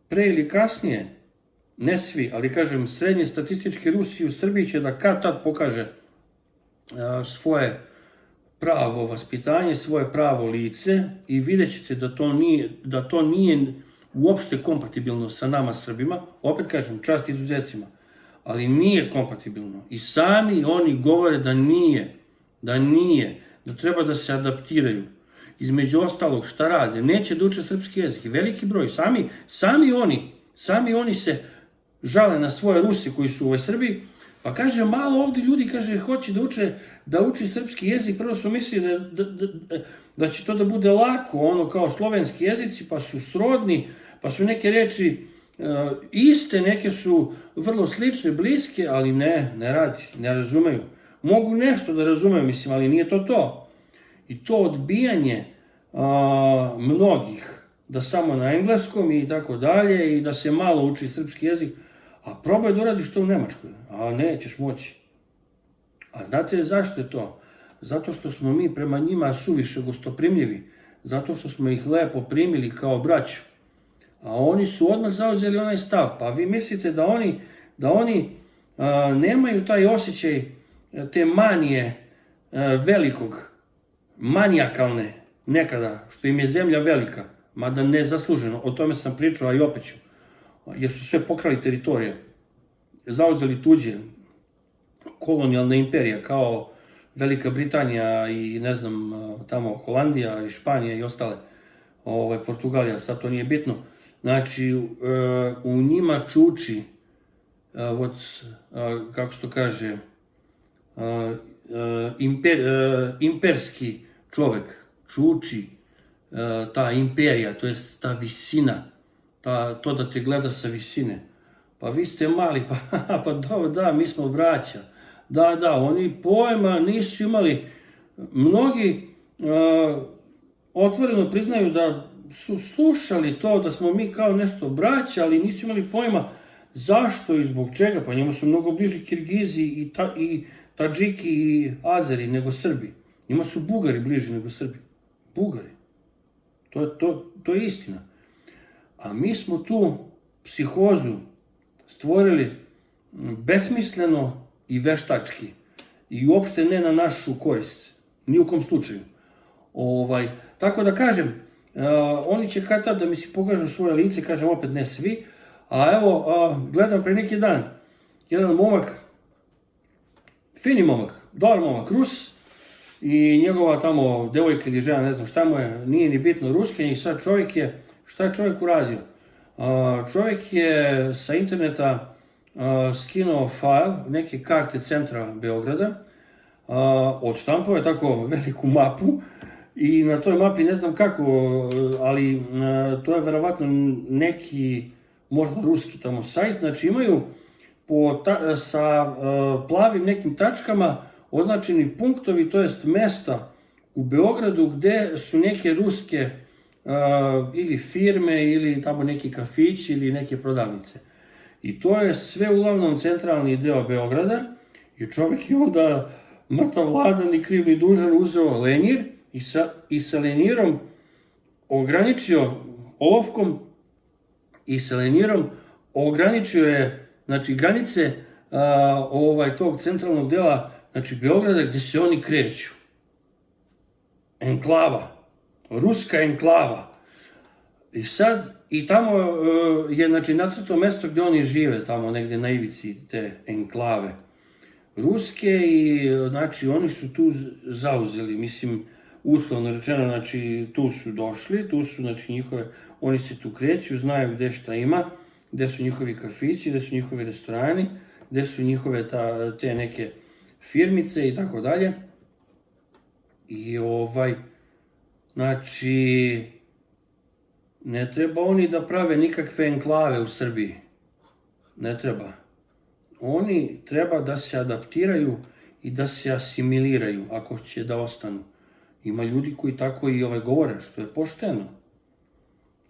pre ili kasnije, ne svi, ali kažem, srednji statistički Rusi u Srbiji će da kad tad pokaže svoje pravo vaspitanje, svoje pravo lice i vidjet ćete da to nije uopšte kompatibilno sa nama Srbima, opet kažem, čast izuzecima, ali nije kompatibilno. I sami oni govore da treba da se adaptiraju. Između ostalog, šta rade? Neće da uče srpski jezik. Veliki broj, sami oni se žale na svoje Rusi koji su u ovoj Srbiji, pa kaže, malo ovde ljudi, kaže, hoće da uči srpski jezik, prvo smo mislili da će to da bude lako, kao slovenski jezici, pa su srodni, pa su neke reči iste, neke su vrlo slične, bliske, ali ne radi, ne razumeju. Mogu nešto da razumeju, mislim, ali nije to to. I to odbijanje mnogih, da samo na engleskom i tako dalje, i da se malo uči srpski jezik, a probaj da uradiš to u Nemačkoj, a nećeš moći. A znate zašto je to? zato što smo mi prema njima suviše gostoprimljivi, zato što smo ih lepo primili kao braću. A oni su odmah zauzeli onaj stav. Pa vi mislite da oni nemaju taj osjećaj te manije velikog, manijakalne nekada, što im je zemlja velika, mada nezasluženo, o tome sam pričao, a i opet ću, jer su sve pokrali teritorije, zauzeli tuđe, kolonijalne imperije, kao Velika Britanija i ne znam, tamo Holandija i Španija i ostale, Portugalija, sad to nije bitno. Znači, u njima čuči, kako se to kaže, imperski čovek, čuči ta imperija, to jest ta visina, to da te gleda sa visine. Pa vi ste mali, pa da, mi smo braća. Da, oni pojma nisu imali. Mnogi otvoreno priznaju da su slušali to, da smo mi kao nešto braća, ali nisu imali pojma zašto i zbog čega. Pa njima su mnogo bliži Kirgizi i Tadžiki i Azeri nego Srbi. Njima su Bugari bliži nego Srbi. Bugari. To je istina. A mi smo tu psihozu stvorili besmisleno i veštački. I uopšte ne na našu korist. Ni u kom slučaju. Tako da kažem, oni će kad tad da mi si pokažu svoje lice, kažem opet ne svi, a evo, gledam pre neki dan, jedan momak, fini momak, dobar momak, Rus, i njegova tamo devojka ili žena, ne znam šta mu je, nije ni bitno, Ruskinja, i sad šta je čovjek uradio? Čovjek je sa interneta skinuo fajl, neke karte centra Beograda, odštampao je tako veliku mapu i na toj mapi ne znam kako, ali to je verovatno neki možda ruski tamo sajt, znači imaju sa plavim nekim tačkama označeni punktovi, to jest mesta u Beogradu gde su neke ruske ili firme ili tamo neki kafići ili neke prodavnice. I to je sve uglavnom centralni deo Beograda i čovjek je onda mrtav hladan ni kriv ni dužan uzeo lenjir i sa lenjirom ograničio olovkom i sa lenjirom ograničio je, znači, granice tog centralnog dela, znači Beograda, gde se oni kreću. Enklava, ruska enklava. I sad, i tamo je, znači, nacrto mesto gde oni žive, tamo negde na ivici te enklave ruske i, znači, oni su tu zauzeli, mislim, uslovno rečeno, znači, tu su došli, tu su, znači, njihove, oni se tu kreću, znaju gde šta ima, gde su njihovi kafići, gde su njihovi restorani, gde su njihove te neke firmice i tako dalje. I znači, ne treba oni da prave nikakve enklave u Srbiji. Ne treba. Oni treba da se adaptiraju i da se asimiliraju, ako će da ostanu. Ima ljudi koji tako i govore, što je pošteno.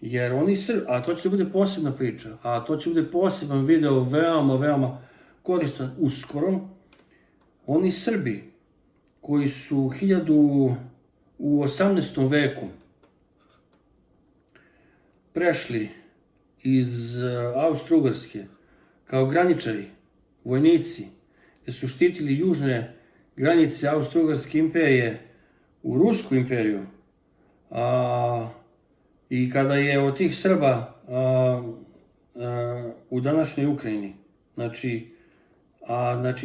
Jer oni a to će bude posebna priča, a to će bude poseban video, veoma, veoma koristan uskoro. Oni Srbi koji su u 18. veku prešli iz Austro-Ugarske kao graničari, vojnici, gde su štitili južne granice Austro-Ugarske imperije u Rusku imperiju, i kada je od tih Srba u današnjoj Ukrajini, znači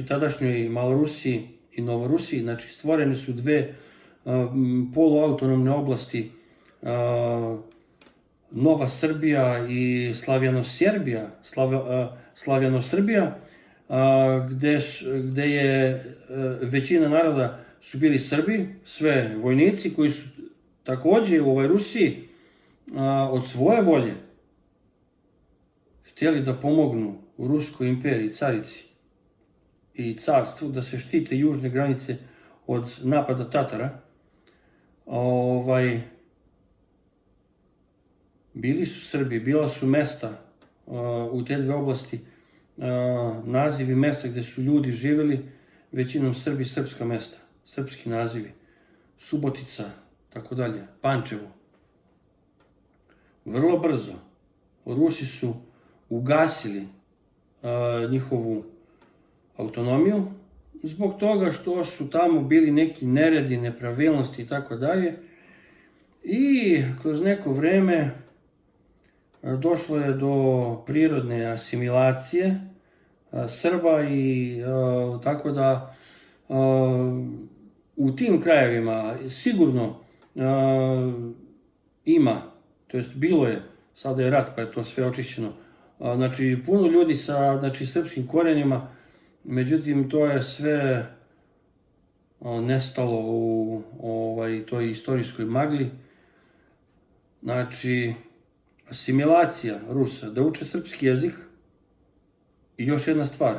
tadašnjoj Malorusiji i Novorusiji, znači stvorene su dve poluautonomne oblasti, Nova Srbija i Slavjanosrbija, gde je većina naroda su bili Srbi, sve vojnici koji su takođe u ovoj Rusiji od svoje volje htjeli da pomognu u Ruskoj imperiji, carici i carstvu, da se štite južne granice od napada Tatara. Bili su Srbi, bila su mesta u te dve oblasti, nazivi mesta gde su ljudi živjeli, većinom Srbi, srpska mesta. srpski nazivi, Subotica, tako dalje, Pančevo. Vrlo brzo Rusi su ugasili njihovu autonomiju zbog toga što su tamo bili neki neredi, nepravilnosti i tako dalje. I kroz neko vreme došlo je do prirodne asimilacije Srba i tako da u tim krajevima sigurno ima, to jest bilo je, sada je rat pa je to sve očišćeno, znači puno ljudi sa srpskim korenima, međutim to je sve nestalo u toj istorijskoj magli. Znači, asimilacija Rusa, da uče srpski jezik. I još jedna stvar,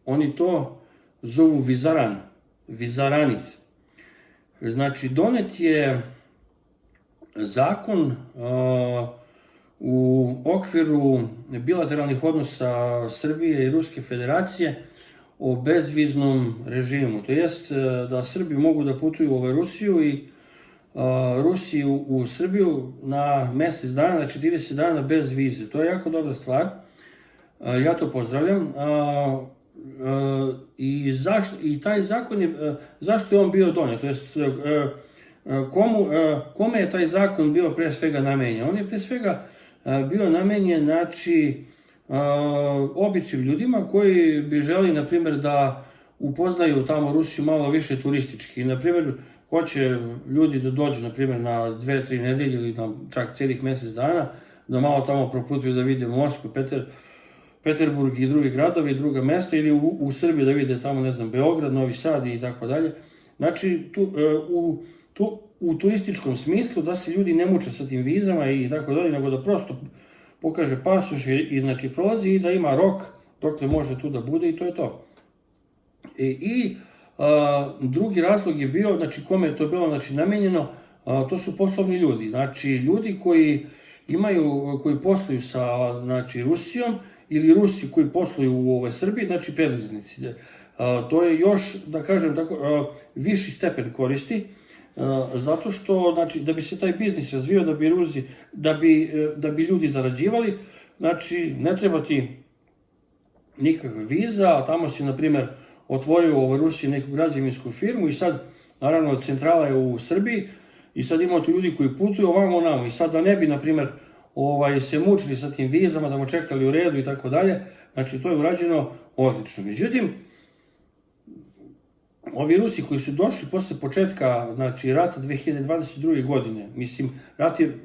oni to zovu vizaran, vizaranic. Znači, donet je zakon u okviru bilateralnih odnosa Srbije i Ruske federacije o bezviznom režimu. To jest da Srbi mogu da putuju u Rusiju i Rusi u Srbiju na mesec dana, na 40 dana bez vize. To je jako dobra stvar. Ja to pozdravljam. I taj zakon je, zašto je on bio donet? To jest, kome je taj zakon bio pre svega namenjen? On je pre svega bio namenjen, znači, običnim ljudima koji bi želi, na primjer, da upoznaju tamo Rusiju malo više turistički. Na primjer, hoće ljudi da dođu, na primjer, na 2-3 nedelje ili na čak celih mesec dana, da malo tamo proputuju da vide Moskvu, Peterburg i drugi gradovi, druga mesta, ili u Srbiji da vide tamo, ne znam, Beograd, Novi Sad i tako dalje. Znači, u turističkom smislu da se ljudi ne muče sa tim vizama i tako dalje, nego da prosto pokaže pasoš i znači prolazi i da ima rok dokle može tu da bude i to je to. Drugi razlog je bio, znači kome je to bilo znači namenjeno, to su poslovni ljudi, znači ljudi koji posluju sa znači Rusijom ili Rusi koji posluju u Srbiji, znači preduzetnici. To je još, da kažem tako, viši stepen koristi, zato što, znači, da bi se taj biznis razvio, da bi ljudi zarađivali, znači, ne treba ti nikakva viza, a tamo si, na primjer, otvorio u Rusiji neku građevinsku firmu i sad, naravno, centrala je u Srbiji i sad imamo tu ljudi koji putuju ovamo namo i sad da ne bi, na primjer, se mučili sa tim vizama, da mu čekali u redu i tako dalje, znači, to je urađeno odlično. Međutim, ovi Rusi koji su došli posle početka, znači, rata 2022. godine, mislim, rat je,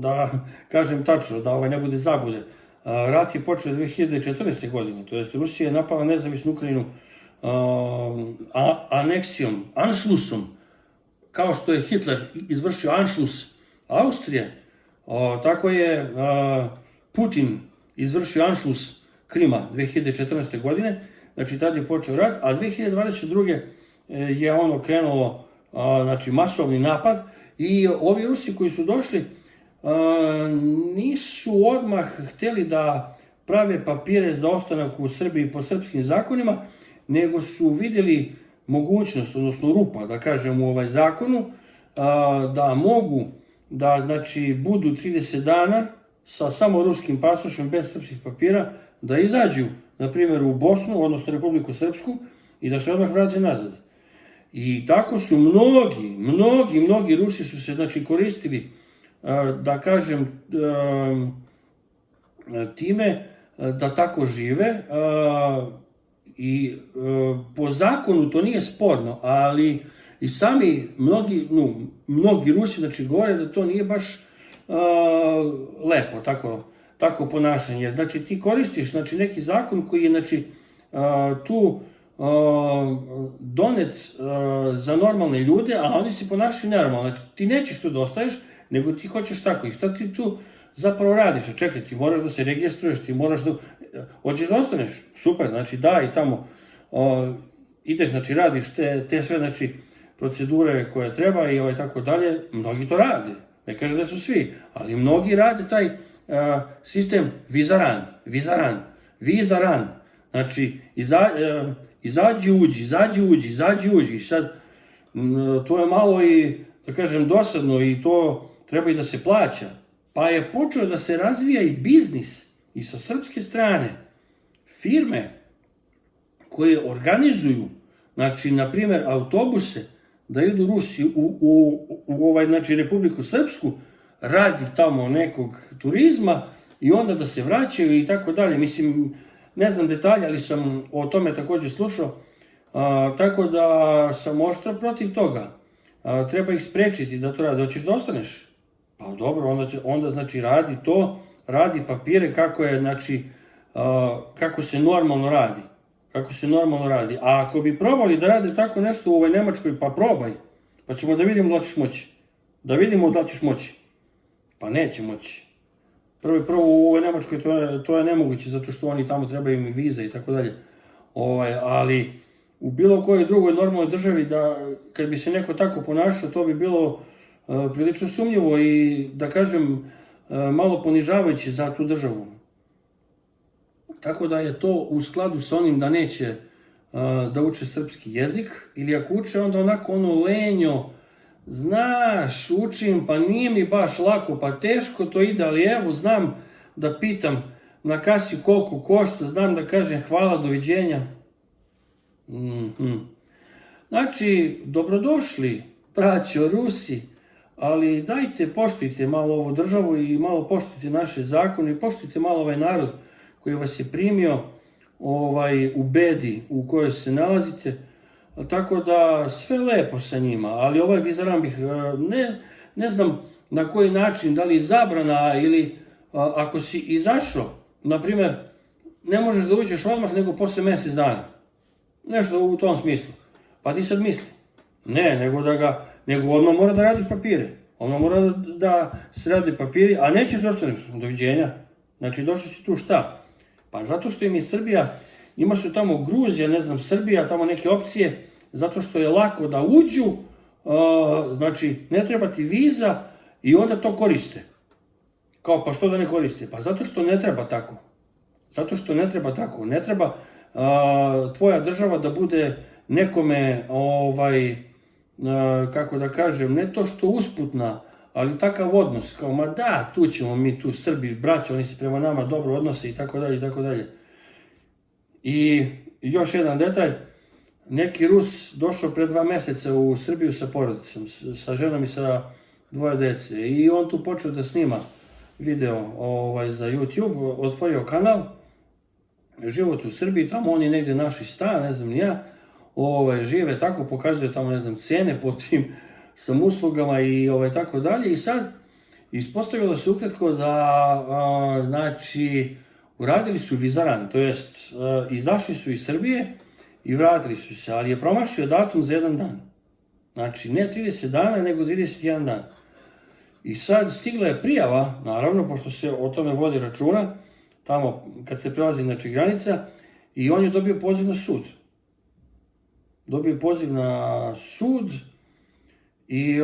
da kažem tačno, da ne bude zabude, rat je počeo 2014. godine, to jest Rusija je napala nezavisnu Ukrajinu aneksijom, Anšlusom, kao što je Hitler izvršio Anšlus Austrije, tako je Putin izvršio Anšlus Krima 2014. godine, znači tad je počeo rat, a 2022. je krenulo znači, masovni napad i ovi Rusi koji su došli nisu odmah hteli da prave papire za ostanak u Srbiji po srpskim zakonima, nego su vidjeli mogućnost, odnosno rupa, da kažem, u ovaj zakonu, da mogu da, znači, budu 30 dana sa samo ruskim pasošem, bez srpskih papira, da izađu, na primjer, u Bosnu, odnosno Republiku Srpsku, i da se odmah vrate nazad. I tako su mnogi Rusi su se, znači, koristili, da kažem, time da tako žive, i po zakonu to nije sporno, ali i sami mnogi Rusi, znači, govore da to nije baš lepo, tako ponašanje. Znači, ti koristiš, znači, neki zakon koji je, znači, tu donet za normalne ljude, a oni se ponašaju nenormalno. Znači, ti nećeš tu da ostaješ, nego ti hoćeš tako. I šta ti tu zapravo radiš? Čekaj, ti moraš da se registruješ, ti moraš da... Hoćeš da ostaneš? Super, znači da, i tamo ideš, znači radiš te sve, znači, procedure koje treba i tako dalje. Mnogi to rade, ne kažem da su svi, ali mnogi rade taj sistem vizaran. Znači, izađi, uđi. I sad, to je malo i, da kažem, dosadno i to treba i da se plaća. Pa je počeo da se razvija i biznis i sa srpske strane. Firme koje organizuju, znači, na primjer, autobuse da idu Rusi u znači, Republiku Srpsku, radi tamo nekog turizma i onda da se vraćaju i tako dalje. Mislim, ne znam detalje, ali sam o tome također slušao, tako da sam oštro protiv toga. Treba ih sprečiti da to radi. Hoćeš da ostaneš? Pa dobro, onda znači radi to, radi papire kako je, znači, kako se normalno radi. Kako se normalno radi. A ako bi probali da rade tako nešto u ovoj Nemačkoj, pa probaj. Pa ćemo da vidimo da li ćeš moći. Da vidimo da li ćeš moći. Pa neće moći. Prvo u ovoj Nemačkoj to je nemoguće, zato što oni tamo trebaju im viza i tako dalje. Ali u bilo kojoj drugoj normalnoj državi, da kad bi se neko tako ponašao, to bi bilo prilično sumnjivo i, da kažem, malo ponižavajuće za tu državu. Tako da je to u skladu sa onim da neće da uče srpski jezik, ili ako uče, onda onako ono lenjo, znaš, učim, pa nije mi baš lako, pa teško to ide, ali evo, znam da pitam na kasi koliko košta, znam da kažem hvala, doviđenja. Znači, dobrodošli, braćo Rusi, ali dajte, poštujte malo ovu državu i malo poštujte naše zakone i poštujte malo ovaj narod koji vas je primio u bedi u kojoj se nalazite, tako da sve lepo sa njima, ali ovaj vizaran bih, ne znam na koji način, da li zabrana ili ako si izašao, na primjer, ne možeš da uđeš odmah nego posle mjesec dana, nešto u tom smislu, pa ti sad misli, nego odmah mora da radiš papire, odmah mora da se radi papiri, a nećeš da ostaneš, doviđenja, znači došli si tu šta? Pa zato što im je Srbija, ima su tamo Gruzija, ne znam, Srbija, tamo neke opcije, zato što je lako da uđu, znači ne treba ti viza i onda to koriste. Kao, pa što da ne koriste? Pa zato što ne treba tako. Zato što ne treba tako. Ne treba tvoja država da bude nekome, kako da kažem, ne to što usputna, ali takav odnos, kao, ma da, tu ćemo mi, tu Srbi, braća, oni se prema nama dobro odnose i tako dalje, i tako dalje. I još jedan detalj, neki Rus došao pre 2 mjeseca u Srbiju sa porodicom, sa ženom i sa 2 dece, i on tu počeo da snima video za YouTube, otvorio kanal, život u Srbiji, tamo oni negdje našli stan, ne znam ni ja, žive tako, pokazuje tamo, ne znam, cene po tim sam uslugama i tako dalje, i sad ispostavilo se ukratko da, znači, uradili su vizaran, to jest izašli su iz Srbije i vratili su se, ali je promašio datum za 1 dan. Znači, ne 30 dana, nego 31 dan. I sad stigla je prijava, naravno, pošto se o tome vodi računa, tamo kad se prelazi, znači, granica, i on je dobio poziv na sud. Dobio poziv na sud i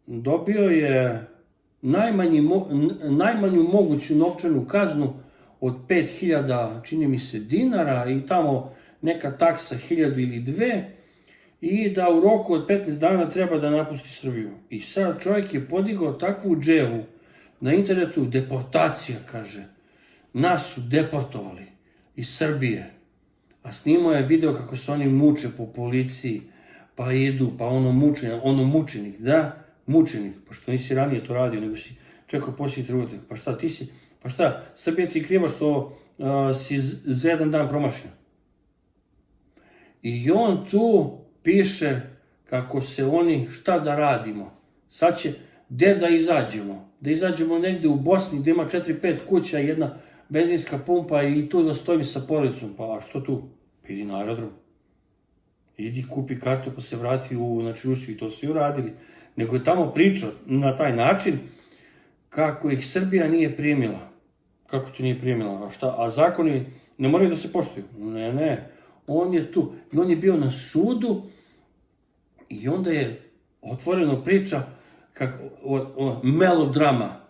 dobio je najmanju moguću novčanu kaznu od 5.000, čini mi se, dinara, i tamo neka taksa 1.000 ili 2, i da u roku od 15 dana treba da napusti Srbiju. I sad čovjek je podigao takvu dževu na internetu, deportacija, kaže. Nas su deportovali iz Srbije. A snimao je video kako se oni muče po policiji, pa idu, pa mučenik, da, mučenik, pošto nisi ranije to radio, nego si čekao posljednji trenutak. Pa šta, Srbija ti kriva što si za 1 dan promašio. I on tu piše kako se oni, šta da radimo. Sad će, gde da izađemo? Da izađemo negde u Bosni gde ima 4-5 kuća i jedna benzinska pumpa i tu da stojim sa porodicom. Pa što tu? Pa idi na aerodrom. Idi kupi kartu pa se vrati u Rusiju, i to su i uradili. Nego je tamo pričao na taj način kako ih Srbija nije primila. Kako to nije primila? A zakoni ne moraju da se poštuju. Ne. On je tu. I on je bio na sudu i onda je otvoreno priča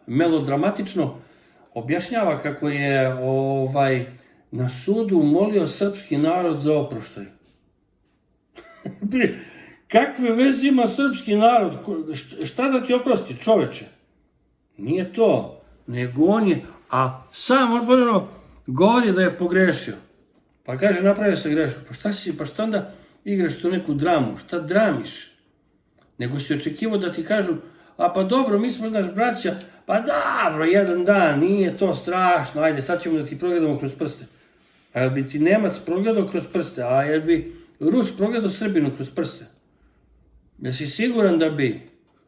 melodramatično objašnjava kako je na sudu molio srpski narod za oproštaj. Kakve veze ima srpski narod? Šta da ti oprosti, čoveče? Nije to, nego on je, a sam otvoreno govori da je pogrešio. Pa kaže, napravio se grešku. Pa šta onda igraš tu neku dramu? Šta dramiš? Nego si očekivao da ti kažu, a pa dobro, mi smo naš braća, pa dobro, jedan dan, nije to strašno, ajde, sad ćemo da ti progledamo kroz prste. A jel bi ti Nemac progledao kroz prste? A jel bi Rus progledao Srbinu kroz prste? Jesi siguran da bi?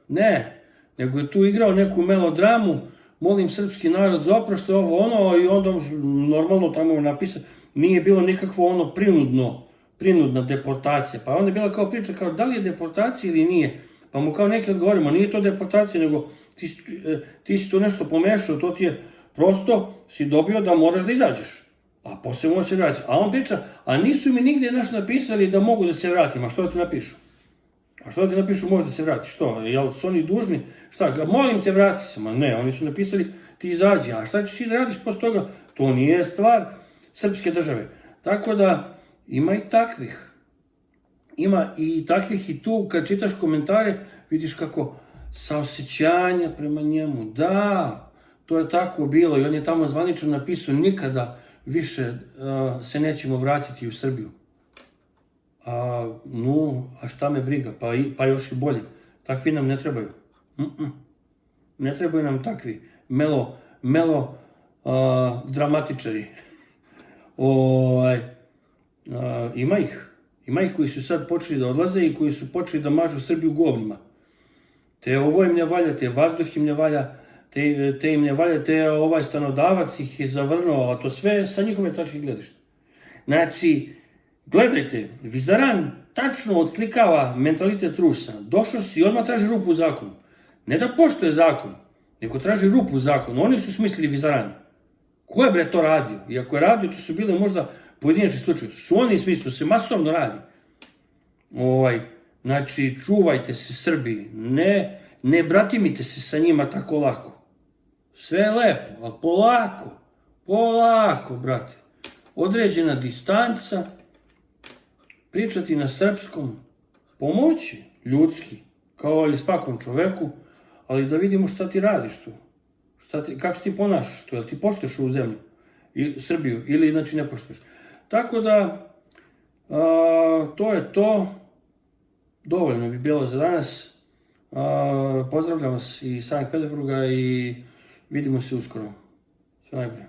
Ne, nego je tu igrao neku melodramu, molim srpski narod za oprošte, ovo ono, i onda normalno tamo napisao, nije bilo nikakvo ono prinudna deportacija. Pa onda je bila kao priča, kao da li je deportacija ili nije. Pa mu kao neki odgovorimo, nije to deportacija, nego ti si tu nešto pomešao, to ti je prosto si dobio da moraš da izađeš. A posle možeš se vratiti. A on priča, a nisu mi nigdje napisali da mogu da se vratim, a što da ti napišu? A što da ti napišu može da se vrati? Što? Jel su oni dužni? Šta? Molim te vrati se. Ma ne, oni su napisali ti izađi. A šta ćeš ti da radiš posle toga? To nije stvar srpske države. Tako da ima i takvih. Ima i takvih i tu kad čitaš komentare vidiš kako saosećanja prema njemu. Da, to je tako bilo i on je tamo zvanično napisao nikada više se nećemo vratiti u Srbiju. A šta me briga, pa još i bolje. Takvi nam ne trebaju. Ne trebaju nam takvi melo dramatičari. Ima ih koji su sad počeli da odlaze i koji su počeli da mažu Srbiju govnima. Te ovo im ne valja, te vazduh im ne valja, te im ne valja, te ovaj stanodavac ih je zavrnuo, a to sve sa njihove tačke gledišta. Znači, gledajte, Vizaran tačno odslikava mentalitet Rusa. Došao si i odmah traži rupu u zakonu. Ne da poštuje zakon, nego traži rupu u zakonu. Oni su smislili Vizaran. Ko je bre to radio? I ako je radio, to su bile možda pojedinačni slučaje. To su oni smislili, to se masovno radi. Znači, čuvajte se Srbi. Ne bratimite se sa njima tako lako. Sve je lepo, ali polako, brate. Određena distanca, pričati na srpskom, pomoći ljudski, kao i svakom čoveku, ali da vidimo šta ti radiš tu. Kako se ti ponašaš tu, jel ti poštuješ ovu zemlju, Srbiju, ili znači ne poštuješ. Tako da, to je to, dovoljno bi bilo za danas. Pozdravljam vas iz Sankt Peterburga i vidimo se uskoro. Sve najbolje.